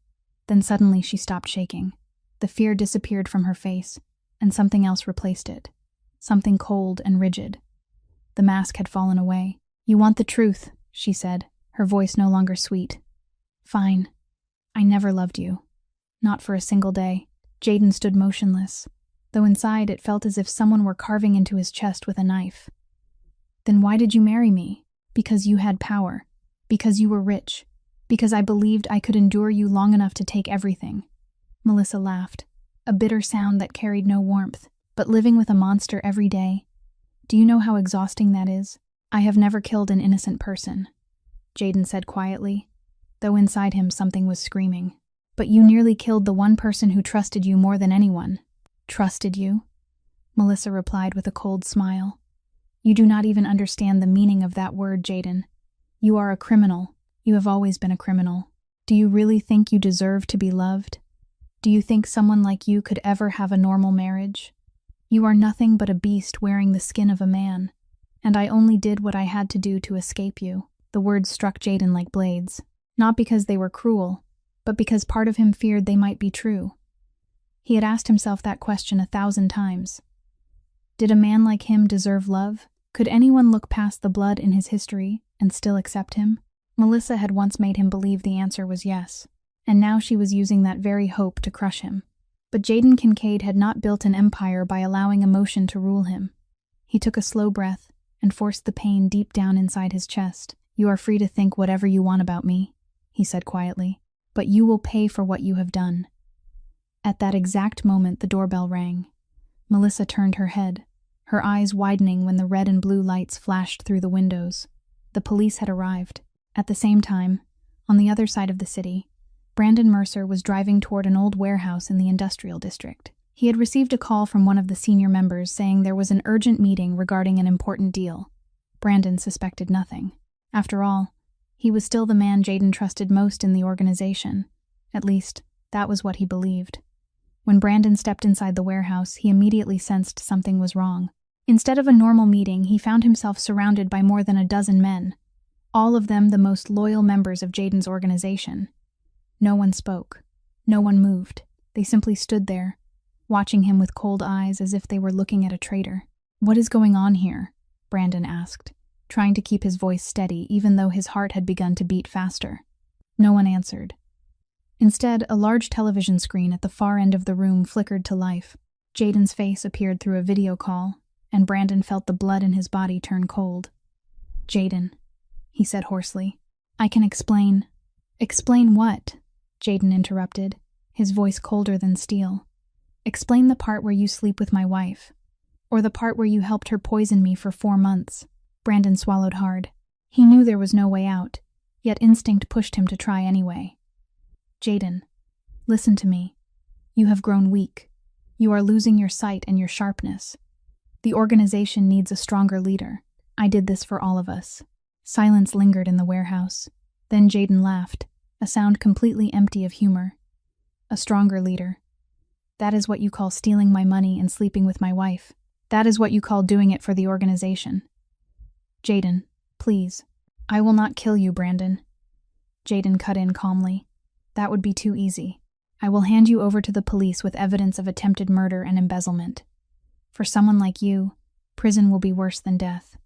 Then suddenly she stopped shaking. The fear disappeared from her face, and something else replaced it. Something cold and rigid. The mask had fallen away. "You want the truth," she said, her voice no longer sweet. "Fine. I never loved you. Not for a single day." Jaden stood motionless, though inside it felt as if someone were carving into his chest with a knife. "Then why did you marry me?" "Because you had power. Because you were rich. Because I believed I could endure you long enough to take everything." Melissa laughed, a bitter sound that carried no warmth. "But living with a monster every day, do you know how exhausting that is?" "I have never killed an innocent person," Jaden said quietly, though inside him something was screaming. "But you nearly killed the one person who trusted you more than anyone." "Trusted you?" Melissa replied with a cold smile. "You do not even understand the meaning of that word, Jaden. You are a criminal. You have always been a criminal. Do you really think you deserve to be loved? Do you think someone like you could ever have a normal marriage? You are nothing but a beast wearing the skin of a man, and I only did what I had to do to escape you." The words struck Jaden like blades, not because they were cruel, but because part of him feared they might be true. He had asked himself that question 1,000 times. Did a man like him deserve love? Could anyone look past the blood in his history and still accept him? Melissa had once made him believe the answer was yes, and now she was using that very hope to crush him. But Jaden Kincaid had not built an empire by allowing emotion to rule him. He took a slow breath and forced the pain deep down inside his chest. "You are free to think whatever you want about me," he said quietly, "but you will pay for what you have done." At that exact moment, the doorbell rang. Melissa turned her head, her eyes widening when the red and blue lights flashed through the windows. The police had arrived. At the same time, on the other side of the city, Brandon Mercer was driving toward an old warehouse in the industrial district. He had received a call from one of the senior members saying there was an urgent meeting regarding an important deal. Brandon suspected nothing. After all, he was still the man Jaden trusted most in the organization. At least, that was what he believed. When Brandon stepped inside the warehouse, he immediately sensed something was wrong. Instead of a normal meeting, he found himself surrounded by more than a dozen men, all of them the most loyal members of Jaden's organization. No one spoke. No one moved. They simply stood there, watching him with cold eyes as if they were looking at a traitor. "What is going on here?" Brandon asked, trying to keep his voice steady even though his heart had begun to beat faster. No one answered. Instead, a large television screen at the far end of the room flickered to life. Jaden's face appeared through a video call, and Brandon felt the blood in his body turn cold. "Jaden," he said hoarsely, "I can explain." "Explain what?" Jaden interrupted, his voice colder than steel. "Explain the part where you sleep with my wife, or the part where you helped her poison me for 4 months. Brandon swallowed hard. He knew there was no way out, yet instinct pushed him to try anyway. "Jaden, listen to me. You have grown weak. You are losing your sight and your sharpness. The organization needs a stronger leader. I did this for all of us." Silence lingered in the warehouse. Then Jaden laughed, a sound completely empty of humor. "A stronger leader. That is what you call stealing my money and sleeping with my wife. That is what you call doing it for the organization. Jaden, please. I will not kill you, Brandon." Jaden cut in calmly. "That would be too easy. I will hand you over to the police with evidence of attempted murder and embezzlement. For someone like you, prison will be worse than death.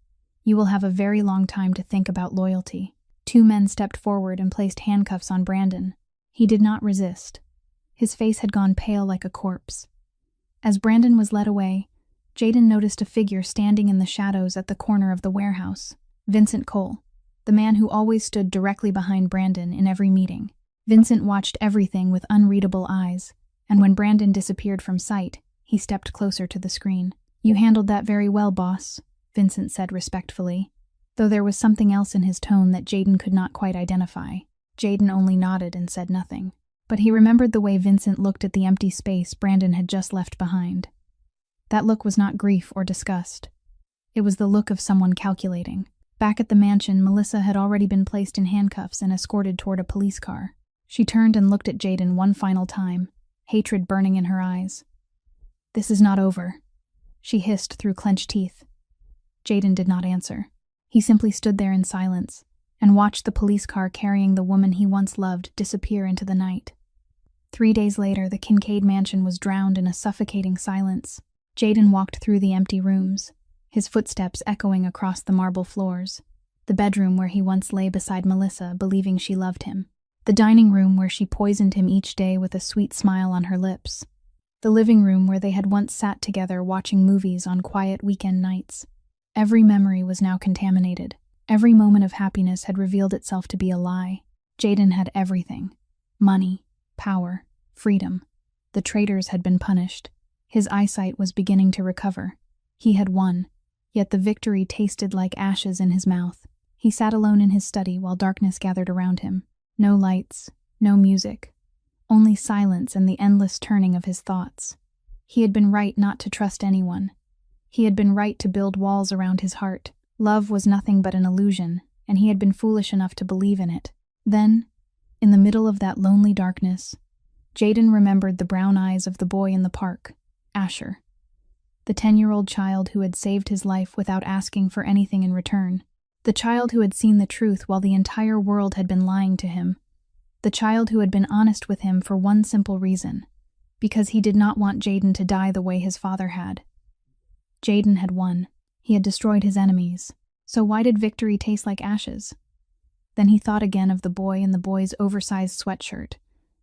You will have a very long time to think about loyalty." 2 men stepped forward and placed handcuffs on Brandon. He did not resist. His face had gone pale like a corpse. As Brandon was led away, Jaden noticed a figure standing in the shadows at the corner of the warehouse. Vincent Cole, the man who always stood directly behind Brandon in every meeting. Vincent watched everything with unreadable eyes, and when Brandon disappeared from sight, he stepped closer to the screen. "You handled that very well, boss," Vincent said respectfully, though there was something else in his tone that Jaden could not quite identify. Jaden only nodded and said nothing. But he remembered the way Vincent looked at the empty space Brandon had just left behind. That look was not grief or disgust. It was the look of someone calculating. Back at the mansion, Melissa had already been placed in handcuffs and escorted toward a police car. She turned and looked at Jaden one final time, hatred burning in her eyes. "This is not over," she hissed through clenched teeth. Jaden did not answer. He simply stood there in silence and watched the police car carrying the woman he once loved disappear into the night. 3 days later, the Kincaid mansion was drowned in a suffocating silence. Jaden walked through the empty rooms, his footsteps echoing across the marble floors. The bedroom where he once lay beside Melissa, believing she loved him. The dining room where she poisoned him each day with a sweet smile on her lips. The living room where they had once sat together watching movies on quiet weekend nights. Every memory was now contaminated. Every moment of happiness had revealed itself to be a lie. Jaden had everything. Money, power, freedom. The traitors had been punished. His eyesight was beginning to recover. He had won, yet the victory tasted like ashes in his mouth. He sat alone in his study while darkness gathered around him. No lights, no music, only silence and the endless turning of his thoughts. He had been right not to trust anyone. He had been right to build walls around his heart. Love was nothing but an illusion, and he had been foolish enough to believe in it. Then, in the middle of that lonely darkness, Jaden remembered the brown eyes of the boy in the park, Asher. The 10-year-old child who had saved his life without asking for anything in return. The child who had seen the truth while the entire world had been lying to him. The child who had been honest with him for one simple reason, because he did not want Jaden to die the way his father had. Jaden had won. He had destroyed his enemies. So why did victory taste like ashes? Then he thought again of the boy in the boy's oversized sweatshirt,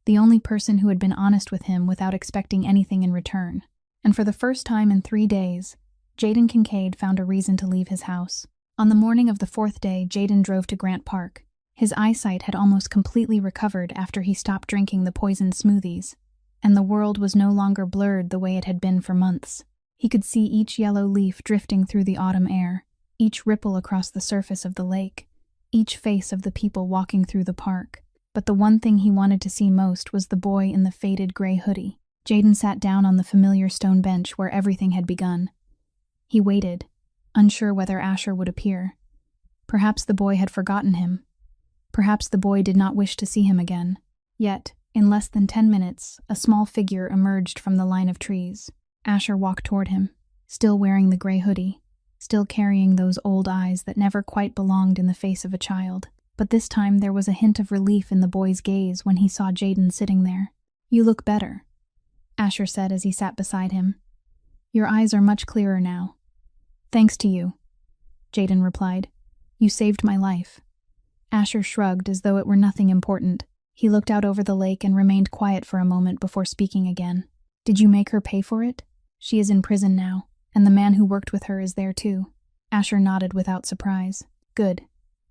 the only person who had been honest with him without expecting anything in return. And for the first time in 3 days, Jaden Kincaid found a reason to leave his house. On the morning of the 4th day, Jaden drove to Grant Park. His eyesight had almost completely recovered after he stopped drinking the poisoned smoothies, and the world was no longer blurred the way it had been for months. He could see each yellow leaf drifting through the autumn air, each ripple across the surface of the lake, each face of the people walking through the park. But the one thing he wanted to see most was the boy in the faded gray hoodie. Jaden sat down on the familiar stone bench where everything had begun. He waited, unsure whether Asher would appear. Perhaps the boy had forgotten him. Perhaps the boy did not wish to see him again. Yet, in less than 10 minutes, a small figure emerged from the line of trees. Asher walked toward him, still wearing the gray hoodie, still carrying those old eyes that never quite belonged in the face of a child. But this time there was a hint of relief in the boy's gaze when he saw Jaden sitting there. "You look better," Asher said as he sat beside him. "Your eyes are much clearer now." "Thanks to you," Jaden replied. "You saved my life." Asher shrugged as though it were nothing important. He looked out over the lake and remained quiet for a moment before speaking again. "Did you make her pay for it? She is in prison now, and the man who worked with her is there too." Asher nodded without surprise. "Good.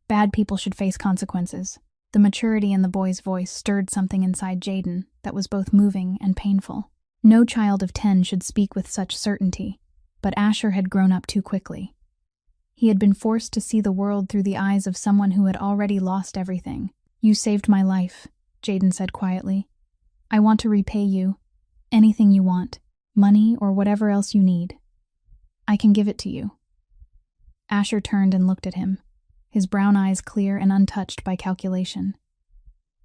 Bad people should face consequences." The maturity in the boy's voice stirred something inside Jaden that was both moving and painful. No child of 10 should speak with such certainty, but Asher had grown up too quickly. He had been forced to see the world through the eyes of someone who had already lost everything. "You saved my life," Jaden said quietly. "I want to repay you. Anything you want, money or whatever else you need. I can give it to you." Asher turned and looked at him, his brown eyes clear and untouched by calculation.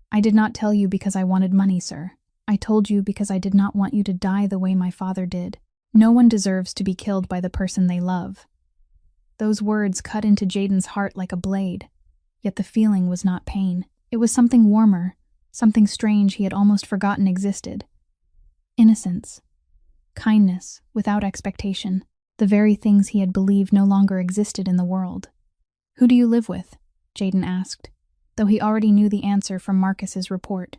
"I did not tell you because I wanted money, sir. I told you because I did not want you to die the way my father did. No one deserves to be killed by the person they love." Those words cut into Jaden's heart like a blade, yet the feeling was not pain. It was something warmer, something strange he had almost forgotten existed. Innocence. Kindness, without expectation. The very things he had believed no longer existed in the world. "Who do you live with?" Jaden asked, though he already knew the answer from Marcus's report.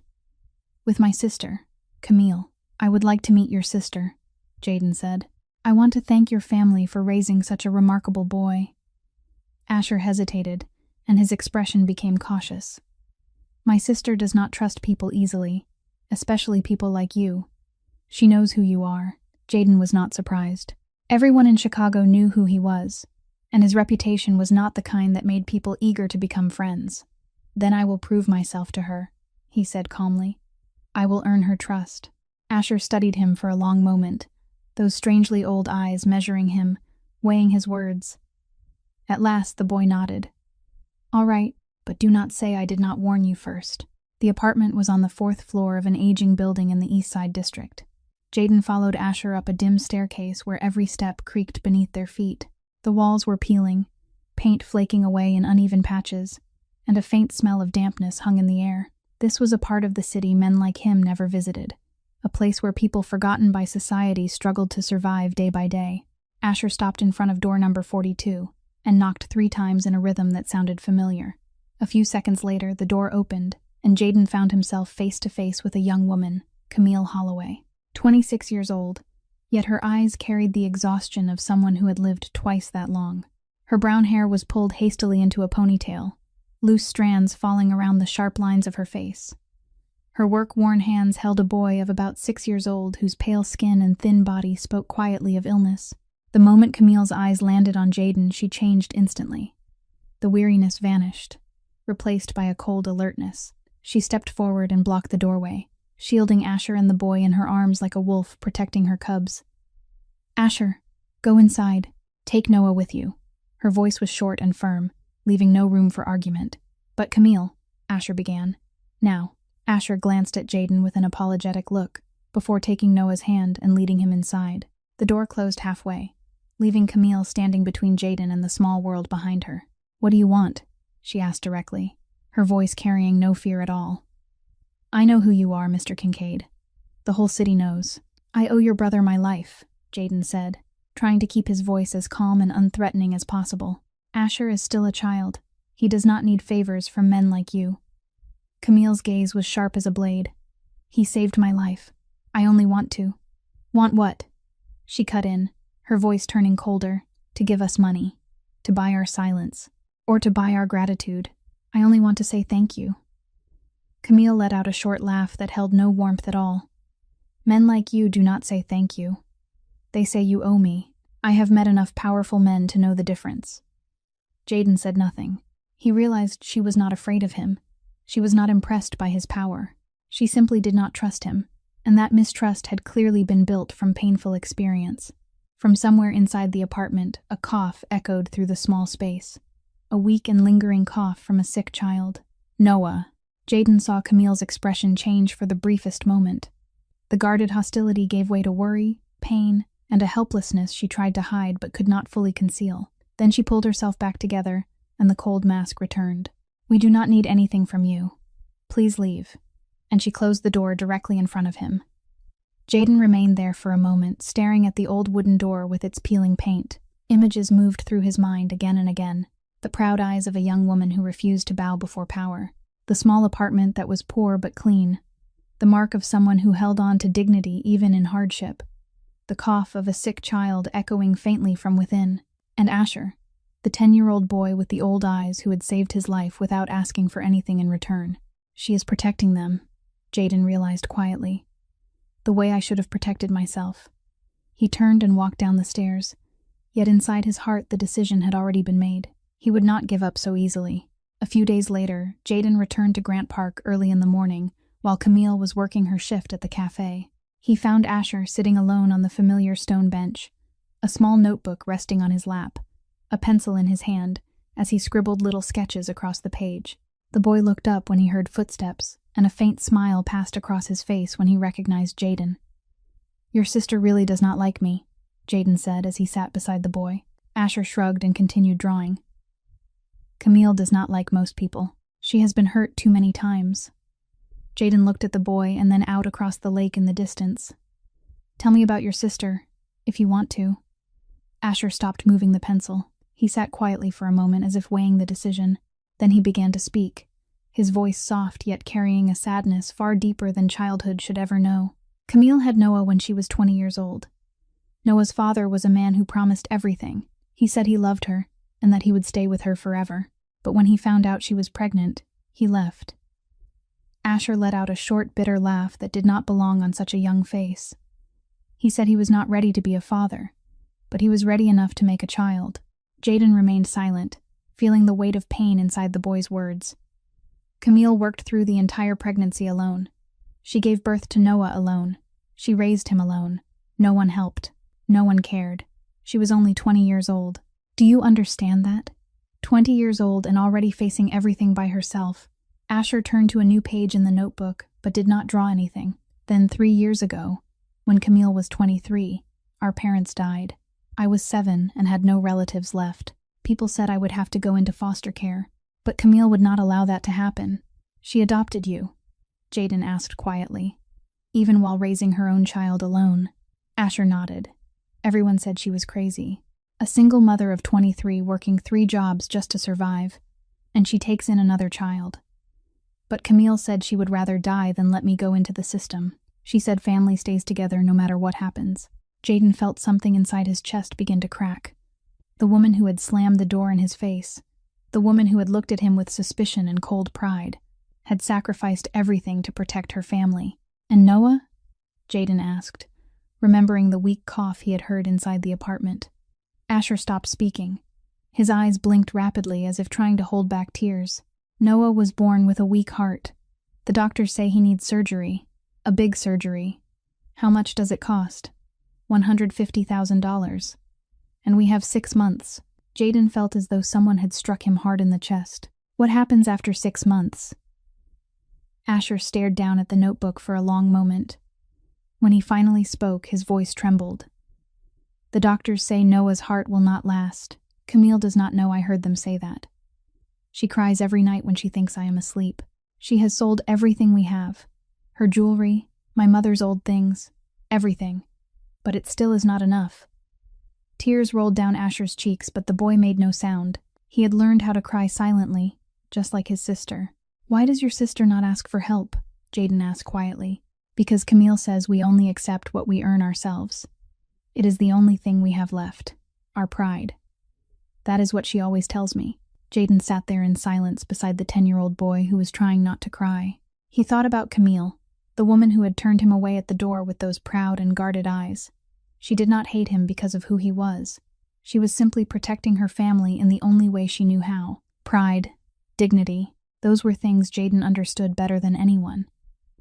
"With my sister, Camille." "I would like to meet your sister," Jaden said. I want to thank your family for raising such a remarkable boy. Asher hesitated, and his expression became cautious. My sister does not trust people easily, especially people like you. She knows who you are. Jaden was not surprised. Everyone in Chicago knew who he was, and his reputation was not the kind that made people eager to become friends. Then I will prove myself to her, he said calmly. I will earn her trust. Asher studied him for a long moment, those strangely old eyes measuring him, weighing his words. At last the boy nodded. All right, but do not say I did not warn you first. The apartment was on the 4th floor of an aging building in the East Side district. Jaden followed Asher up a dim staircase where every step creaked beneath their feet. The walls were peeling, paint flaking away in uneven patches, and a faint smell of dampness hung in the air. This was a part of the city men like him never visited, a place where people forgotten by society struggled to survive day by day. Asher stopped in front of door number 42 and knocked 3 times in a rhythm that sounded familiar. A few seconds later, the door opened, and Jaden found himself face to face with a young woman, Camille Holloway, 26 years old, yet her eyes carried the exhaustion of someone who had lived twice that long. Her brown hair was pulled hastily into a ponytail, loose strands falling around the sharp lines of her face. Her work-worn hands held a boy of about 6 years old whose pale skin and thin body spoke quietly of illness. The moment Camille's eyes landed on Jaden, she changed instantly. The weariness vanished, replaced by a cold alertness. She stepped forward and blocked the doorway, shielding Asher and the boy in her arms like a wolf protecting her cubs. Asher, go inside. Take Noah with you. Her voice was short and firm, leaving no room for argument. But Camille, Asher began. Now, Asher glanced at Jaden with an apologetic look, before taking Noah's hand and leading him inside. The door closed halfway, leaving Camille standing between Jaden and the small world behind her. What do you want? She asked directly, her voice carrying no fear at all. I know who you are, Mr. Kincaid. The whole city knows. I owe your brother my life, Jaden said, trying to keep his voice as calm and unthreatening as possible. Asher is still a child. He does not need favors from men like you. Camille's gaze was sharp as a blade. He saved my life. I only want to. Want what? She cut in, her voice turning colder. To give us money. To buy our silence. Or to buy our gratitude. I only want to say thank you. Camille let out a short laugh that held no warmth at all. Men like you do not say thank you. They say you owe me. I have met enough powerful men to know the difference. Jaden said nothing. He realized she was not afraid of him. She was not impressed by his power. She simply did not trust him, and that mistrust had clearly been built from painful experience. From somewhere inside the apartment, a cough echoed through the small space. A weak and lingering cough from a sick child. Noah. Jaden saw Camille's expression change for the briefest moment. The guarded hostility gave way to worry, pain, and a helplessness she tried to hide but could not fully conceal. Then she pulled herself back together, and the cold mask returned. We do not need anything from you. Please leave. And she closed the door directly in front of him. Jaden remained there for a moment, staring at the old wooden door with its peeling paint. Images moved through his mind again and again. The proud eyes of a young woman who refused to bow before power. The small apartment that was poor but clean. The mark of someone who held on to dignity even in hardship. The cough of a sick child echoing faintly from within. And Asher, the 10-year-old boy with the old eyes who had saved his life without asking for anything in return. She is protecting them, Jaden realized quietly. The way I should have protected myself. He turned and walked down the stairs, yet inside his heart the decision had already been made. He would not give up so easily. A few days later, Jaden returned to Grant Park early in the morning, while Camille was working her shift at the cafe. He found Asher sitting alone on the familiar stone bench, a small notebook resting on his lap, a pencil in his hand, as he scribbled little sketches across the page. The boy looked up when he heard footsteps, and a faint smile passed across his face when he recognized Jaden. Your sister really does not like me, Jaden said as he sat beside the boy. Asher shrugged and continued drawing. Camille does not like most people. She has been hurt too many times. Jaden looked at the boy and then out across the lake in the distance. Tell me about your sister, if you want to. Asher stopped moving the pencil. He sat quietly for a moment as if weighing the decision. Then he began to speak, his voice soft yet carrying a sadness far deeper than childhood should ever know. Camille had Noah when she was 20 years old. Noah's father was a man who promised everything. He said he loved her and that he would stay with her forever. But when he found out she was pregnant, he left. Asher let out a short, bitter laugh that did not belong on such a young face. He said he was not ready to be a father, but he was ready enough to make a child. Jaden remained silent, feeling the weight of pain inside the boy's words. Camille worked through the entire pregnancy alone. She gave birth to Noah alone. She raised him alone. No one helped. No one cared. She was only 20 years old. Do you understand that? 20 years old and already facing everything by herself. Asher turned to a new page in the notebook, but did not draw anything. Then 3 years ago, when Camille was 23, our parents died. I was 7 and had no relatives left. People said I would have to go into foster care, but Camille would not allow that to happen. She adopted you, Jaden asked quietly, even while raising her own child alone. Asher nodded. Everyone said she was crazy. A single mother of 23 working 3 jobs just to survive, and she takes in another child. But Camille said she would rather die than let me go into the system. She said family stays together no matter what happens. Jaden felt something inside his chest begin to crack. The woman who had slammed the door in his face, the woman who had looked at him with suspicion and cold pride, had sacrificed everything to protect her family. And Noah? Jaden asked, remembering the weak cough he had heard inside the apartment. Asher stopped speaking. His eyes blinked rapidly as if trying to hold back tears. Noah was born with a weak heart. The doctors say he needs surgery. A big surgery. How much does it cost? $150,000. And we have 6 months. Jaden felt as though someone had struck him hard in the chest. What happens after 6 months? Asher stared down at the notebook for a long moment. When he finally spoke, his voice trembled. The doctors say Noah's heart will not last. Camille does not know I heard them say that. She cries every night when she thinks I am asleep. She has sold everything we have. Her jewelry, my mother's old things, everything. But it still is not enough. Tears rolled down Asher's cheeks, but the boy made no sound. He had learned how to cry silently, just like his sister. Why does your sister not ask for help? Jaden asked quietly. Because Camille says we only accept what we earn ourselves. It is the only thing we have left. Our pride. That is what she always tells me. Jaden sat there in silence beside the 10-year-old boy who was trying not to cry. He thought about Camille, the woman who had turned him away at the door with those proud and guarded eyes. She did not hate him because of who he was. She was simply protecting her family in the only way she knew how. Pride, dignity, those were things Jaden understood better than anyone.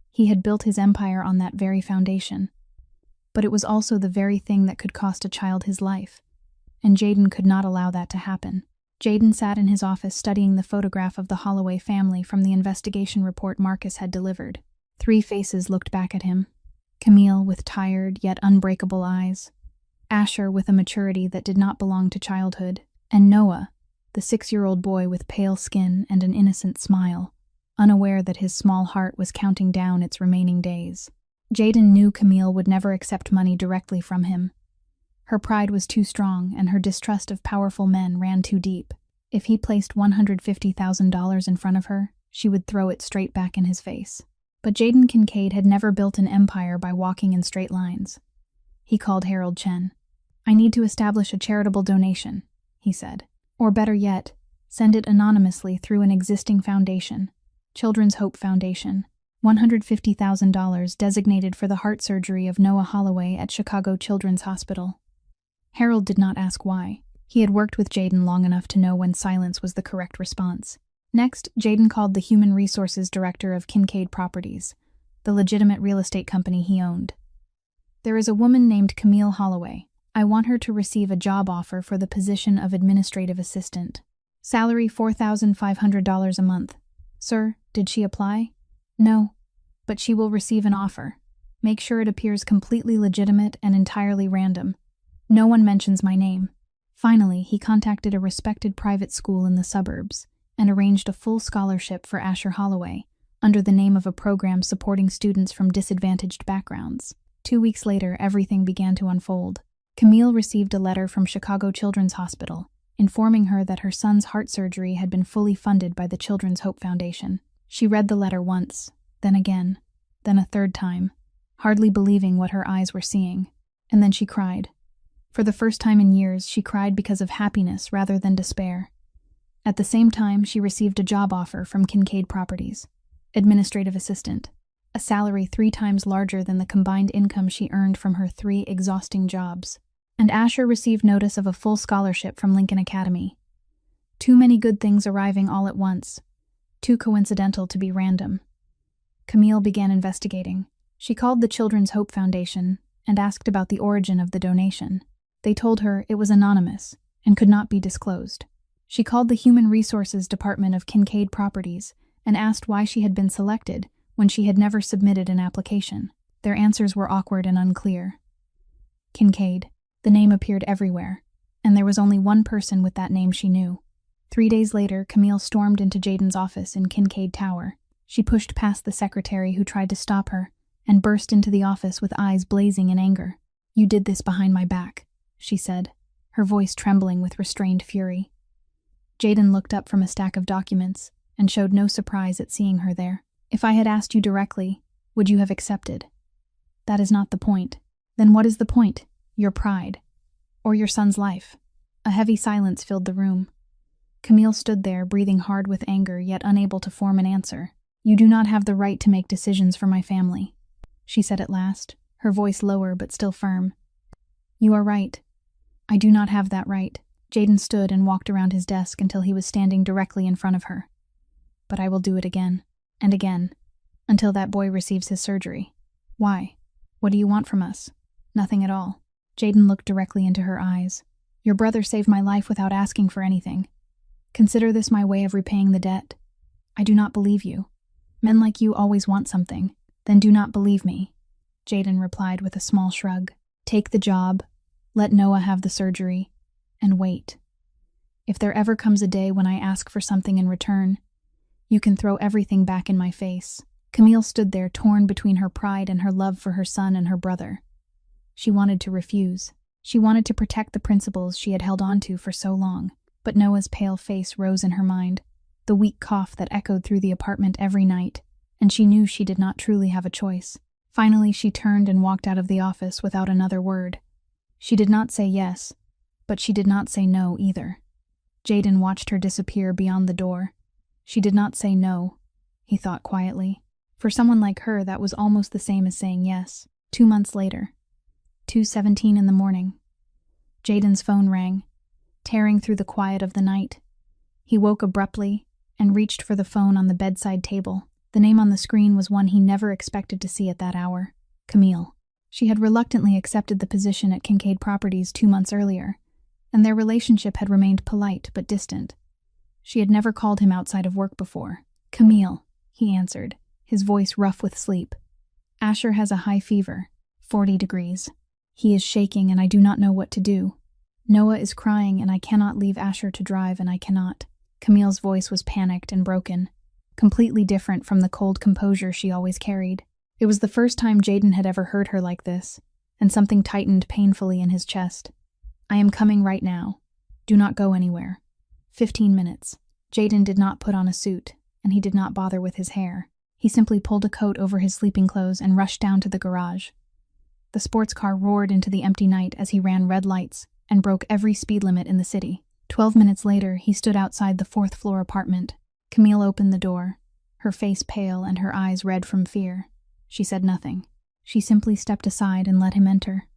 He had built his empire on that very foundation. But it was also the very thing that could cost a child his life. And Jaden could not allow that to happen. Jaden sat in his office studying the photograph of the Holloway family from the investigation report Marcus had delivered. 3 faces looked back at him. Camille with tired yet unbreakable eyes. Asher with a maturity that did not belong to childhood. And Noah, the 6-year-old boy with pale skin and an innocent smile, unaware that his small heart was counting down its remaining days. Jaden knew Camille would never accept money directly from him. Her pride was too strong, and her distrust of powerful men ran too deep. If he placed $150,000 in front of her, she would throw it straight back in his face. But Jaden Kincaid had never built an empire by walking in straight lines. He called Harold Chen. I need to establish a charitable donation, he said. Or better yet, send it anonymously through an existing foundation. Children's Hope Foundation. $150,000 designated for the heart surgery of Noah Holloway at Chicago Children's Hospital. Harold did not ask why. He had worked with Jaden long enough to know when silence was the correct response. Next, Jaden called the Human Resources Director of Kincaid Properties, the legitimate real estate company he owned. There is a woman named Camille Holloway. I want her to receive a job offer for the position of administrative assistant. Salary $4,500 a month. Sir, did she apply? No, but she will receive an offer. Make sure it appears completely legitimate and entirely random. No one mentions my name. Finally, he contacted a respected private school in the suburbs and arranged a full scholarship for Asher Holloway under the name of a program supporting students from disadvantaged backgrounds. 2 weeks later, everything began to unfold. Camille received a letter from Chicago Children's Hospital informing her that her son's heart surgery had been fully funded by the Children's Hope Foundation. She read the letter once, then again, then a third time, hardly believing what her eyes were seeing. And then she cried. For the first time in years, she cried because of happiness rather than despair. At the same time, she received a job offer from Kincaid Properties, administrative assistant, a salary 3 times larger than the combined income she earned from her 3 exhausting jobs. And Asher received notice of a full scholarship from Lincoln Academy. Too many good things arriving all at once, too coincidental to be random. Camille began investigating. She called the Children's Hope Foundation and asked about the origin of the donation. They told her it was anonymous and could not be disclosed. She called the Human Resources Department of Kincaid Properties and asked why she had been selected when she had never submitted an application. Their answers were awkward and unclear. Kincaid. The name appeared everywhere, and there was only one person with that name she knew. 3 days later, Camille stormed into Jaden's office in Kincaid Tower. She pushed past the secretary who tried to stop her and burst into the office with eyes blazing in anger. "You did this behind my back," she said, her voice trembling with restrained fury. Jaden looked up from a stack of documents and showed no surprise at seeing her there. "If I had asked you directly, would you have accepted?" "That is not the point." "Then what is the point? Your pride? Or your son's life?" A heavy silence filled the room. Camille stood there, breathing hard with anger, yet unable to form an answer. "You do not have the right to make decisions for my family," she said at last, her voice lower but still firm. "You are right. I do not have that right." Jaden stood and walked around his desk until he was standing directly in front of her. "But I will do it again, and again, until that boy receives his surgery." "Why? What do you want from us?" "Nothing at all." Jaden looked directly into her eyes. "Your brother saved my life without asking for anything. Consider this my way of repaying the debt. I do not believe you. Men like you always want something. Then do not believe me." Jaden replied with a small shrug. "Take the job, let Noah have the surgery, and wait. If there ever comes a day when I ask for something in return, you can throw everything back in my face." Camille stood there, torn between her pride and her love for her son and her brother. She wanted to refuse. She wanted to protect the principles she had held on to for so long. But Noah's pale face rose in her mind, the weak cough that echoed through the apartment every night, and she knew she did not truly have a choice. Finally, she turned and walked out of the office without another word. She did not say yes, but she did not say no either. Jaden watched her disappear beyond the door. She did not say no, he thought quietly. For someone like her, that was almost the same as saying yes. 2 months later, 2:17 in the morning. Jaden's phone rang, tearing through the quiet of the night. He woke abruptly and reached for the phone on the bedside table. The name on the screen was one he never expected to see at that hour: Camille. She had reluctantly accepted the position at Kincaid Properties 2 months earlier, and their relationship had remained polite but distant. She had never called him outside of work before. "Camille," he answered, his voice rough with sleep. "Asher has a high fever, 40 degrees. He is shaking and I do not know what to do. Noah is crying and I cannot leave Asher to drive, and I cannot." Camille's voice was panicked and broken, completely different from the cold composure she always carried. It was the first time Jaden had ever heard her like this, and something tightened painfully in his chest. "I am coming right now. Do not go anywhere. 15 minutes. Jaden did not put on a suit, and he did not bother with his hair. He simply pulled a coat over his sleeping clothes and rushed down to the garage. The sports car roared into the empty night as he ran red lights and broke every speed limit in the city. 12 minutes later, he stood outside the 4th-floor apartment. Camille opened the door, her face pale and her eyes red from fear. She said nothing. She simply stepped aside and let him enter.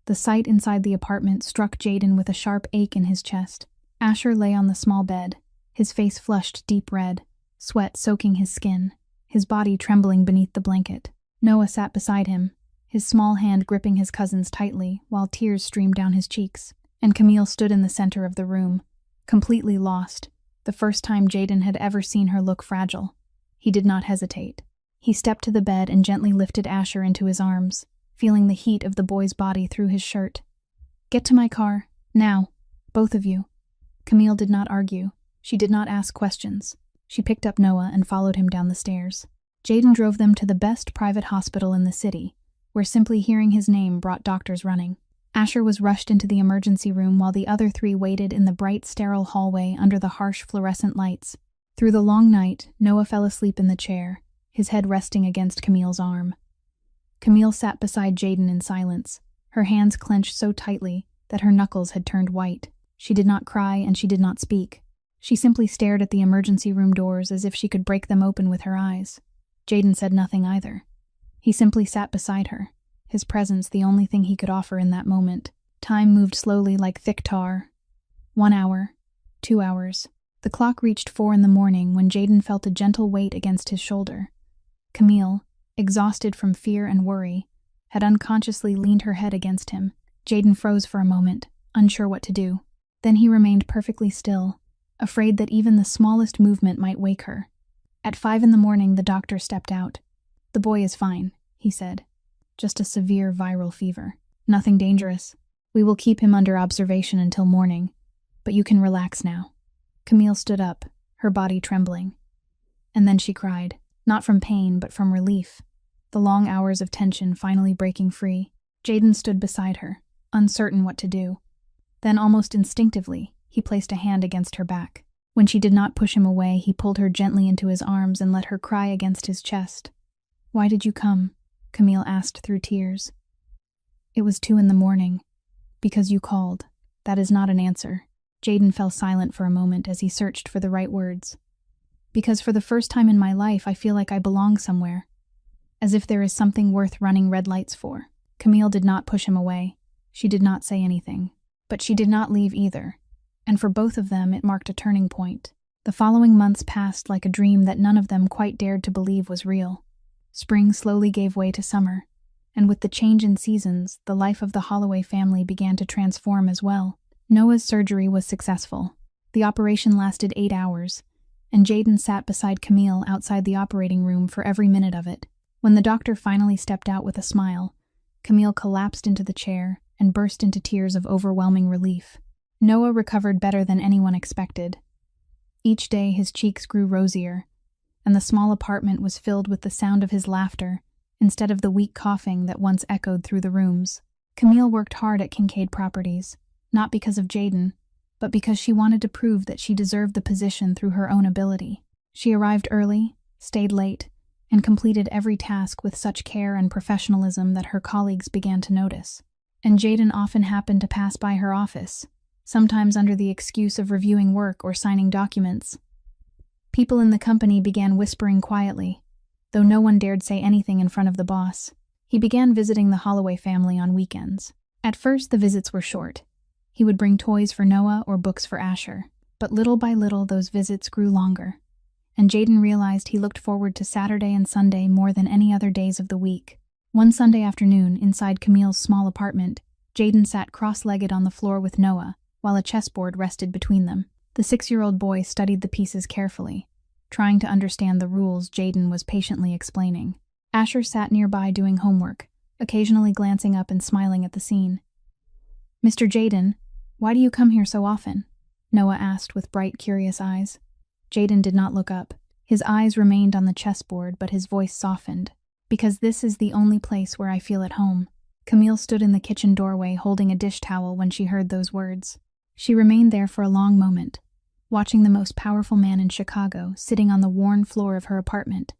The sight inside the apartment struck Jaden with a sharp ache in his chest. Asher lay on the small bed, his face flushed deep red, sweat soaking his skin, his body trembling beneath the blanket. Noah sat beside him, his small hand gripping his cousin's tightly, while tears streamed down his cheeks. And Camille stood in the center of the room, completely lost, the first time Jaden had ever seen her look fragile. He did not hesitate. He stepped to the bed and gently lifted Asher into his arms, feeling the heat of the boy's body through his shirt. "Get to my car, now, both of you." Camille did not argue. She did not ask questions. She picked up Noah and followed him down the stairs. Jaden drove them to the best private hospital in the city, where simply hearing his name brought doctors running. Asher was rushed into the emergency room while the other 3 waited in the bright, sterile hallway under the harsh fluorescent lights. Through the long night, Noah fell asleep in the chair, his head resting against Camille's arm. Camille sat beside Jaden in silence, her hands clenched so tightly that her knuckles had turned white. She did not cry and she did not speak. She simply stared at the emergency room doors as if she could break them open with her eyes. Jaden said nothing either. He simply sat beside her, his presence the only thing he could offer in that moment. Time moved slowly like thick tar. 1 hour, 2 hours. The clock reached 4 in the morning when Jaden felt a gentle weight against his shoulder. Camille, exhausted from fear and worry, had unconsciously leaned her head against him. Jaden froze for a moment, unsure what to do. Then he remained perfectly still, afraid that even the smallest movement might wake her. At 5 in the morning, the doctor stepped out. "The boy is fine," he said. "Just a severe viral fever. Nothing dangerous. We will keep him under observation until morning, but you can relax now." Camille stood up, her body trembling. And then she cried, not from pain but from relief, the long hours of tension finally breaking free. Jaden stood beside her, uncertain what to do. Then, almost instinctively, he placed a hand against her back. When she did not push him away, he pulled her gently into his arms and let her cry against his chest. "Why did you come?" Camille asked through tears. "It was 2 in the morning. Because you called. That is not an answer." Jaden fell silent for a moment as he searched for the right words. "Because for the first time in my life I feel like I belong somewhere. As if there is something worth running red lights for." Camille did not push him away. She did not say anything. But she did not leave either. And for both of them it marked a turning point. The following months passed like a dream that none of them quite dared to believe was real. Spring slowly gave way to summer, and with the change in seasons, the life of the Holloway family began to transform as well. Noah's surgery was successful. The operation lasted 8 hours, and Jaden sat beside Camille outside the operating room for every minute of it. When the doctor finally stepped out with a smile, Camille collapsed into the chair and burst into tears of overwhelming relief. Noah recovered better than anyone expected. Each day his cheeks grew rosier, and the small apartment was filled with the sound of his laughter instead of the weak coughing that once echoed through the rooms. Camille worked hard at Kincaid Properties, not because of Jaden, but because she wanted to prove that she deserved the position through her own ability. She arrived early, stayed late, and completed every task with such care and professionalism that her colleagues began to notice. And Jaden often happened to pass by her office, sometimes under the excuse of reviewing work or signing documents. People in the company began whispering quietly, though no one dared say anything in front of the boss. He began visiting the Holloway family on weekends. At first, the visits were short. He would bring toys for Noah or books for Asher, but little by little those visits grew longer, and Jaden realized he looked forward to Saturday and Sunday more than any other days of the week. One Sunday afternoon, inside Camille's small apartment, Jaden sat cross-legged on the floor with Noah, while a chessboard rested between them. The 6-year-old boy studied the pieces carefully, trying to understand the rules Jaden was patiently explaining. Asher sat nearby doing homework, occasionally glancing up and smiling at the scene. "Mr. Jaden, why do you come here so often?" Noah asked with bright, curious eyes. Jaden did not look up. His eyes remained on the chessboard, but his voice softened. "Because this is the only place where I feel at home." Camille stood in the kitchen doorway holding a dish towel when she heard those words. She remained there for a long moment, watching the most powerful man in Chicago sitting on the worn floor of her apartment,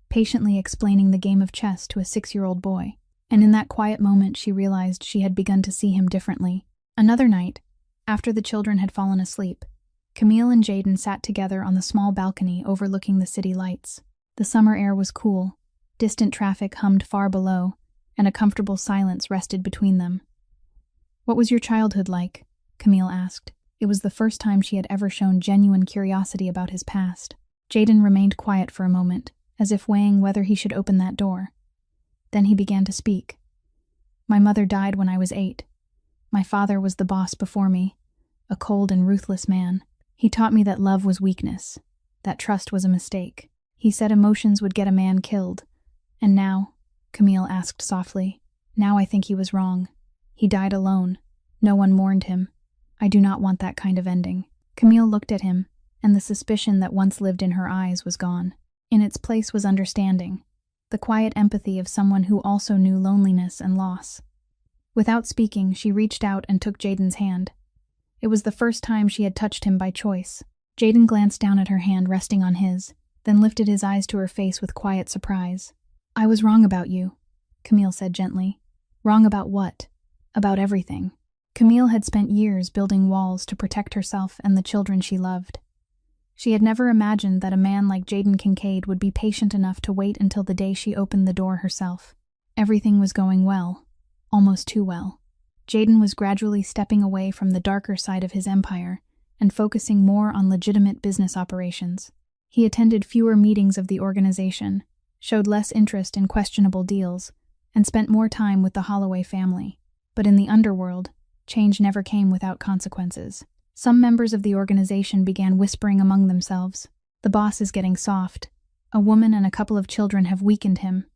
patiently explaining the game of chess to a 6-year-old boy. And in that quiet moment she realized she had begun to see him differently. Another night, after the children had fallen asleep, Camille and Jaden sat together on the small balcony overlooking the city lights. The summer air was cool, distant traffic hummed far below, and a comfortable silence rested between them. "What was your childhood like?" Camille asked. It was the first time she had ever shown genuine curiosity about his past. Jaden remained quiet for a moment, as if weighing whether he should open that door. Then he began to speak. "My mother died when I was 8. My father was the boss before me, a cold and ruthless man. He taught me that love was weakness, that trust was a mistake. He said emotions would get a man killed. And now," Camille asked softly, "now I think he was wrong. He died alone. No one mourned him. I do not want that kind of ending." Camille looked at him, and the suspicion that once lived in her eyes was gone. In its place was understanding, the quiet empathy of someone who also knew loneliness and loss. Without speaking, she reached out and took Jaden's hand. It was the first time she had touched him by choice. Jaden glanced down at her hand resting on his, then lifted his eyes to her face with quiet surprise. "I was wrong about you," Camille said gently. "Wrong about what?" "About everything." Camille had spent years building walls to protect herself and the children she loved. She had never imagined that a man like Jaden Kincaid would be patient enough to wait until the day she opened the door herself. Everything was going well, almost too well. Jaden was gradually stepping away from the darker side of his empire and focusing more on legitimate business operations. He attended fewer meetings of the organization, showed less interest in questionable deals, and spent more time with the Holloway family. But in the underworld, change never came without consequences. Some members of the organization began whispering among themselves, "The boss is getting soft. A woman and a couple of children have weakened him.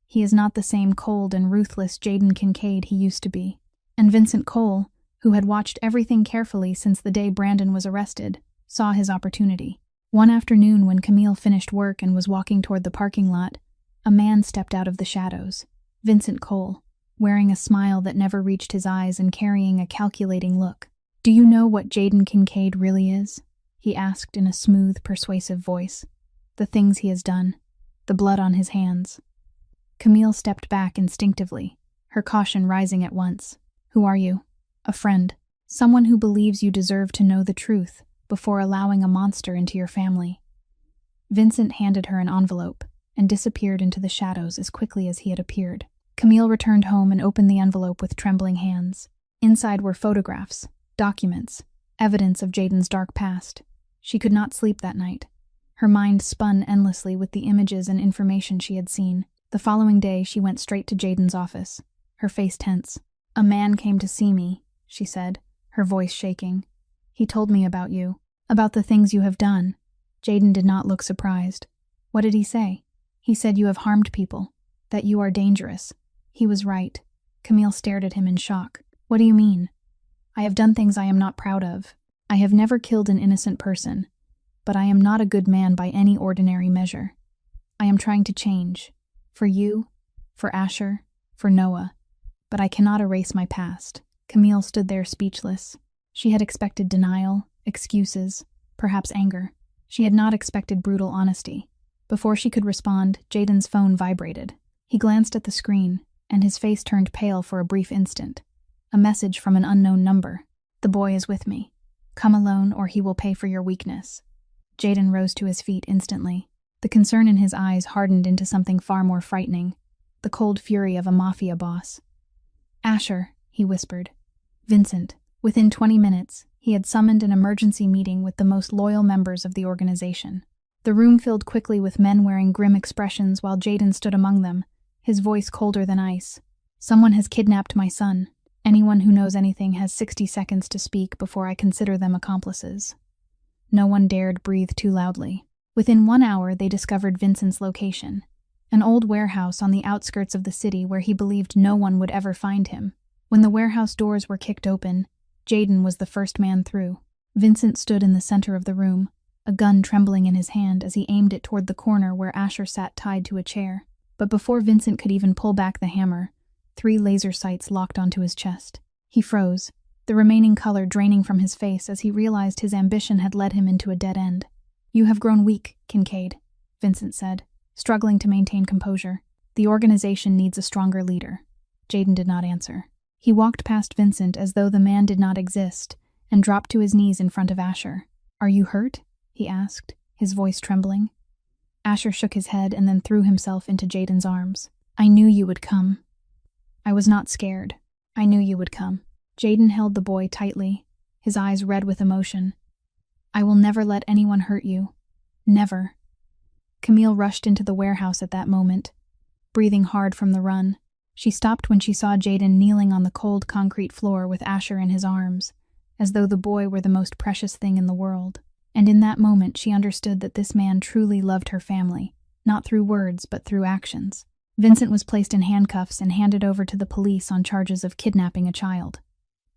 He is not the same cold and ruthless Jaden Kincaid he used to be." And Vincent Cole, who had watched everything carefully since the day Brandon was arrested, saw his opportunity. One afternoon when Camille finished work and was walking toward the parking lot, a man stepped out of the shadows. Vincent Cole, wearing a smile that never reached his eyes and carrying a calculating look. "Do you know what Jaden Kincaid really is?" he asked in a smooth, persuasive voice. "The things he has done, the blood on his hands." Camille stepped back instinctively, her caution rising at once. "Who are you?" "A friend. Someone who believes you deserve to know the truth before allowing a monster into your family." Vincent handed her an envelope and disappeared into the shadows as quickly as he had appeared. Camille returned home and opened the envelope with trembling hands. Inside were photographs, documents, evidence of Jaden's dark past. She could not sleep that night. Her mind spun endlessly with the images and information she had seen. The following day, she went straight to Jaden's office, her face tense. "A man came to see me," she said, her voice shaking. "He told me about you, about the things you have done." Jaden did not look surprised. "What did he say?" "He said you have harmed people, that you are dangerous." He was right. Camille stared at him in shock. "What do you mean?" "I have done things I am not proud of. I have never killed an innocent person, but I am not a good man by any ordinary measure. I am trying to change. For you, for Asher, for Noah. But I cannot erase my past." Camille stood there speechless. She had expected denial, excuses, perhaps anger. She had not expected brutal honesty. Before she could respond, Jaden's phone vibrated. He glanced at the screen, and his face turned pale for a brief instant. A message from an unknown number. "The boy is with me. Come alone or he will pay for your weakness." Jaden rose to his feet instantly. The concern in his eyes hardened into something far more frightening, the cold fury of a Mafia boss. "Asher," he whispered. "Vincent." Within 20 minutes, he had summoned an emergency meeting with the most loyal members of the organization. The room filled quickly with men wearing grim expressions while Jaden stood among them, his voice colder than ice. "Someone has kidnapped my son. Anyone who knows anything has 60 seconds to speak before I consider them accomplices." No one dared breathe too loudly. Within 1 hour, they discovered Vincent's location, an old warehouse on the outskirts of the city where he believed no one would ever find him. When the warehouse doors were kicked open, Jaden was the first man through. Vincent stood in the center of the room, a gun trembling in his hand as he aimed it toward the corner where Asher sat tied to a chair. But before Vincent could even pull back the hammer, 3 laser sights locked onto his chest. He froze, the remaining color draining from his face as he realized his ambition had led him into a dead end. "You have grown weak, Kincaid," Vincent said, struggling to maintain composure. "The organization needs a stronger leader." Jaden did not answer. He walked past Vincent as though the man did not exist and dropped to his knees in front of Asher. "Are you hurt?" he asked, his voice trembling. Asher shook his head and then threw himself into Jaden's arms. "I knew you would come." "I was not scared. I knew you would come." Jaden held the boy tightly, his eyes red with emotion. "I will never let anyone hurt you. Never." Camille rushed into the warehouse at that moment, breathing hard from the run. She stopped when she saw Jaden kneeling on the cold concrete floor with Asher in his arms, as though the boy were the most precious thing in the world. And in that moment she understood that this man truly loved her family, not through words but through actions. Vincent was placed in handcuffs and handed over to the police on charges of kidnapping a child.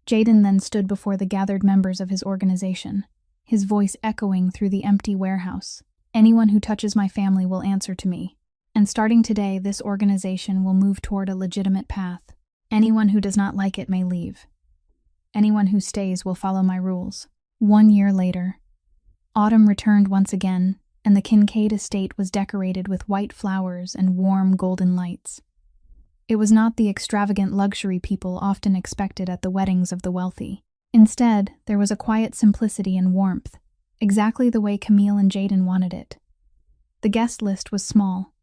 Jaden then stood before the gathered members of his organization, his voice echoing through the empty warehouse. "Anyone who touches my family will answer to me. And starting today, this organization will move toward a legitimate path. Anyone who does not like it may leave. Anyone who stays will follow my rules." 1 year later, autumn returned once again, and the Kincaid estate was decorated with white flowers and warm golden lights. It was not the extravagant luxury people often expected at the weddings of the wealthy. Instead, there was a quiet simplicity and warmth, exactly the way Camille and Jaden wanted it. The guest list was small.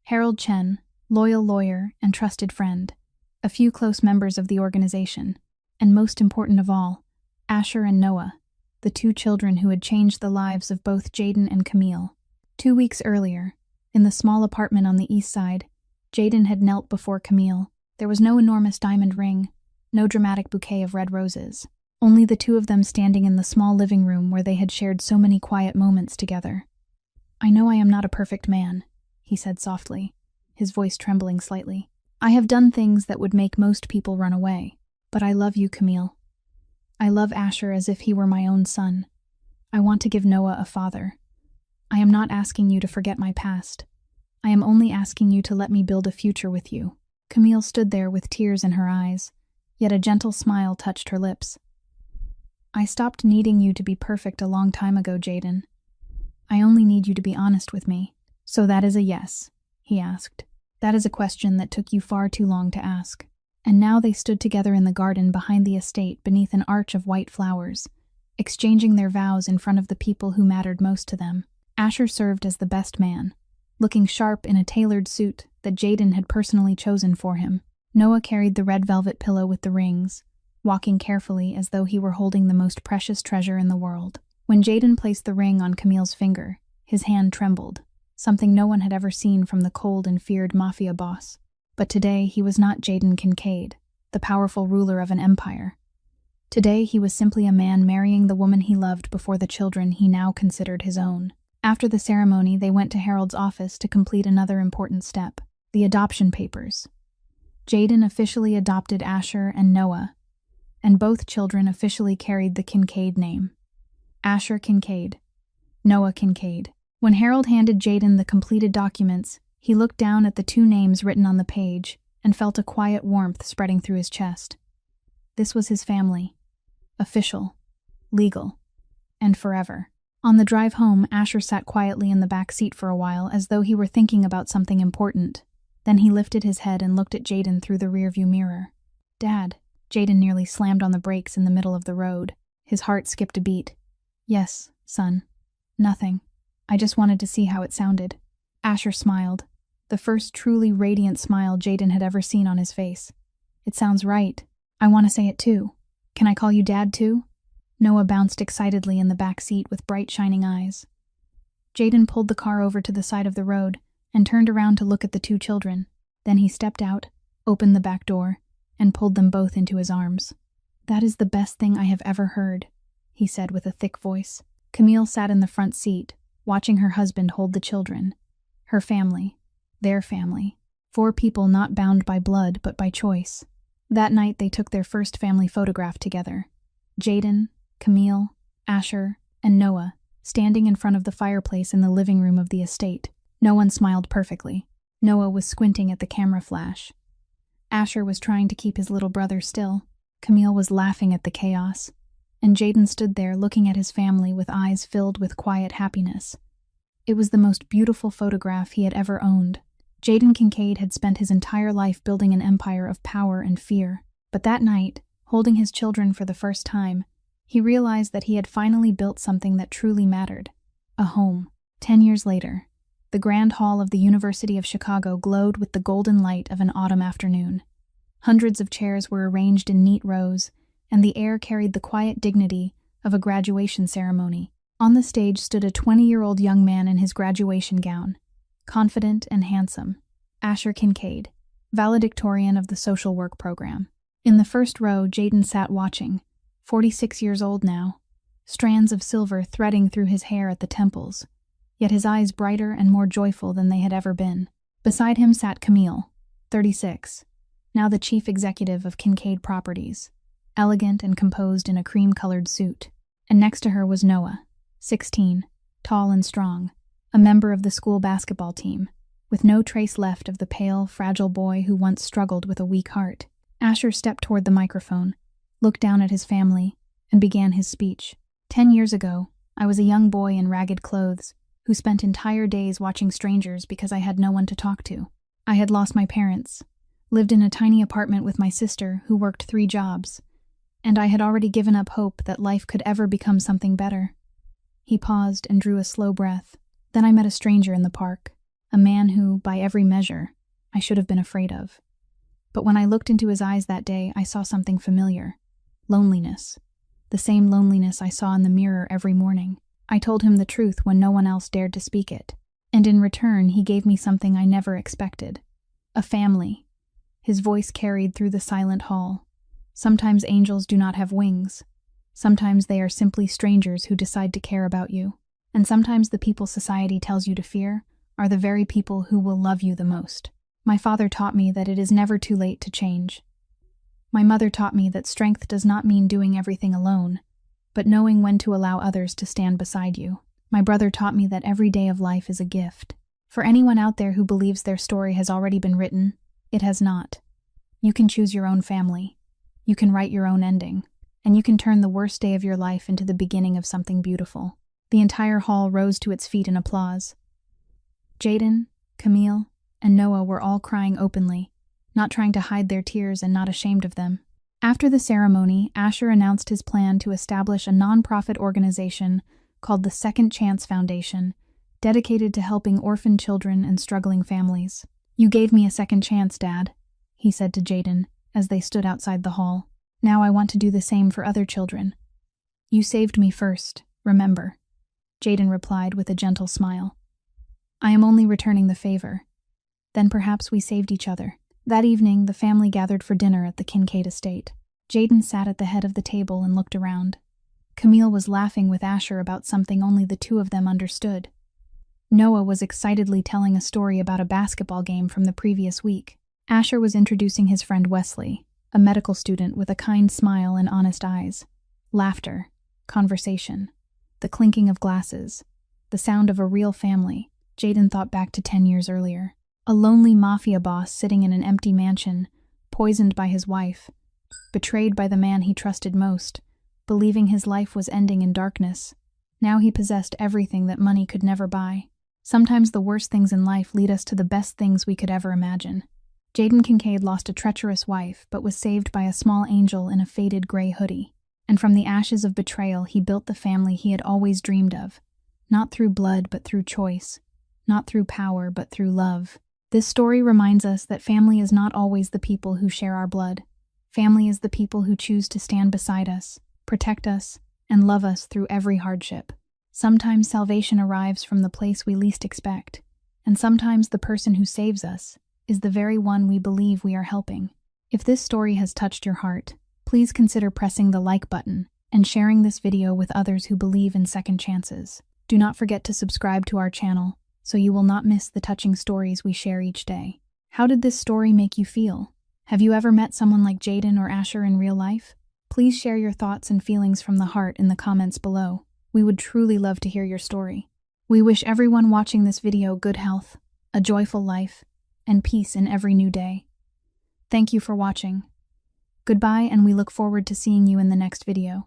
Harold Chen, loyal lawyer and trusted friend, a few close members of the organization, and most important of all, Asher and Noah, the two children who had changed the lives of both Jaden and Camille. 2 weeks earlier, in the small apartment on the east side, Jaden had knelt before Camille. There was no enormous diamond ring, no dramatic bouquet of red roses, only the two of them standing in the small living room where they had shared so many quiet moments together. "I know I am not a perfect man," he said softly, his voice trembling slightly. "I have done things that would make most people run away. But I love you, Camille. I love Asher as if he were my own son. I want to give Noah a father. I am not asking you to forget my past. I am only asking you to let me build a future with you." Camille stood there with tears in her eyes, yet a gentle smile touched her lips. "I stopped needing you to be perfect a long time ago, Jaden. I only need you to be honest with me." "So that is a yes?" he asked. "That is a question that took you far too long to ask." And now they stood together in the garden behind the estate beneath an arch of white flowers, exchanging their vows in front of the people who mattered most to them. Asher served as the best man, looking sharp in a tailored suit that Jaden had personally chosen for him. Noah carried the red velvet pillow with the rings, walking carefully as though he were holding the most precious treasure in the world. When Jaden placed the ring on Camille's finger, his hand trembled, something no one had ever seen from the cold and feared Mafia boss. But today he was not Jaden Kincaid, the powerful ruler of an empire. Today he was simply a man marrying the woman he loved before the children he now considered his own. After the ceremony, they went to Harold's office to complete another important step, the adoption papers. Jaden officially adopted Asher and Noah, and both children officially carried the Kincaid name. Asher Kincaid, Noah Kincaid. When Harold handed Jaden the completed documents, he looked down at the two names written on the page and felt a quiet warmth spreading through his chest. This was his family. Official, legal, and forever. On the drive home, Asher sat quietly in the back seat for a while as though he were thinking about something important. Then he lifted his head and looked at Jaden through the rearview mirror. "Dad." Jaden nearly slammed on the brakes in the middle of the road. His heart skipped a beat. "Yes, son. Nothing. I just wanted to see how it sounded." Asher smiled, the first truly radiant smile Jaden had ever seen on his face. "It sounds right. I want to say it too. Can I call you Dad too?" Noah bounced excitedly in the back seat with bright shining eyes. Jaden pulled the car over to the side of the road and turned around to look at the two children. Then he stepped out, opened the back door, and pulled them both into his arms. "That is the best thing I have ever heard," he said with a thick voice. Camille sat in the front seat, watching her husband hold the children. Her family. Their family. 4 people not bound by blood but by choice. That night they took their first family photograph together. Jaden, Camille, Asher, and Noah, standing in front of the fireplace in the living room of the estate. No one smiled perfectly. Noah was squinting at the camera flash. Asher was trying to keep his little brother still. Camille was laughing at the chaos. And Jaden stood there looking at his family with eyes filled with quiet happiness. It was the most beautiful photograph he had ever owned. Jaden Kincaid had spent his entire life building an empire of power and fear. But that night, holding his children for the first time, he realized that he had finally built something that truly mattered. A home. 10 years later, the Grand Hall of the University of Chicago glowed with the golden light of an autumn afternoon. Hundreds of chairs were arranged in neat rows, and the air carried the quiet dignity of a graduation ceremony. On the stage stood a 20-year-old young man in his graduation gown, confident and handsome, Asher Kincaid, valedictorian of the social work program. In the first row, Jaden sat watching, 46 years old now, strands of silver threading through his hair at the temples, yet his eyes brighter and more joyful than they had ever been. Beside him sat Camille, 36, now the chief executive of Kincaid Properties, elegant and composed in a cream-colored suit. And next to her was Noah, 16, tall and strong, a member of the school basketball team, with no trace left of the pale, fragile boy who once struggled with a weak heart. Asher stepped toward the microphone, looked down at his family, and began his speech. 10 years ago, I was a young boy in ragged clothes who spent entire days watching strangers because I had no one to talk to. I had lost my parents, lived in a tiny apartment with my sister who worked 3 jobs, and I had already given up hope that life could ever become something better. He paused and drew a slow breath. Then I met a stranger in the park, a man who, by every measure, I should have been afraid of. But when I looked into his eyes that day, I saw something familiar. Loneliness. The same loneliness I saw in the mirror every morning. I told him the truth when no one else dared to speak it. And in return, he gave me something I never expected. A family. His voice carried through the silent hall. Sometimes angels do not have wings. Sometimes they are simply strangers who decide to care about you. And sometimes the people society tells you to fear are the very people who will love you the most. My father taught me that it is never too late to change. My mother taught me that strength does not mean doing everything alone, but knowing when to allow others to stand beside you. My brother taught me that every day of life is a gift. For anyone out there who believes their story has already been written, it has not. You can choose your own family. You can write your own ending. And you can turn the worst day of your life into the beginning of something beautiful. The entire hall rose to its feet in applause. Jaden, Camille, and Noah were all crying openly, not trying to hide their tears and not ashamed of them. After the ceremony, Asher announced his plan to establish a non-profit organization called the Second Chance Foundation, dedicated to helping orphan children and struggling families. "You gave me a second chance, Dad," he said to Jaden as they stood outside the hall. "Now I want to do the same for other children." "You saved me first, remember," Jaden replied with a gentle smile. "I am only returning the favor. Then perhaps we saved each other." That evening, the family gathered for dinner at the Kincaid estate. Jaden sat at the head of the table and looked around. Camille was laughing with Asher about something only the two of them understood. Noah was excitedly telling a story about a basketball game from the previous week. Asher was introducing his friend Wesley, a medical student with a kind smile and honest eyes. Laughter, conversation, the clinking of glasses, the sound of a real family. Jaden thought back to 10 years earlier. A lonely mafia boss sitting in an empty mansion, poisoned by his wife, betrayed by the man he trusted most, believing his life was ending in darkness. Now he possessed everything that money could never buy. Sometimes the worst things in life lead us to the best things we could ever imagine. Jaden Kincaid lost a treacherous wife, but was saved by a small angel in a faded gray hoodie. And from the ashes of betrayal, he built the family he had always dreamed of. Not through blood, but through choice. Not through power, but through love. This story reminds us that family is not always the people who share our blood. Family is the people who choose to stand beside us, protect us, and love us through every hardship. Sometimes salvation arrives from the place we least expect, and sometimes the person who saves us is the very one we believe we are helping. If this story has touched your heart, please consider pressing the like button and sharing this video with others who believe in second chances. Do not forget to subscribe to our channel so you will not miss the touching stories we share each day. How did this story make you feel? Have you ever met someone like Jaden or Asher in real life? Please share your thoughts and feelings from the heart in the comments below. We would truly love to hear your story. We wish everyone watching this video good health, a joyful life, and peace in every new day. Thank you for watching. Goodbye, and we look forward to seeing you in the next video.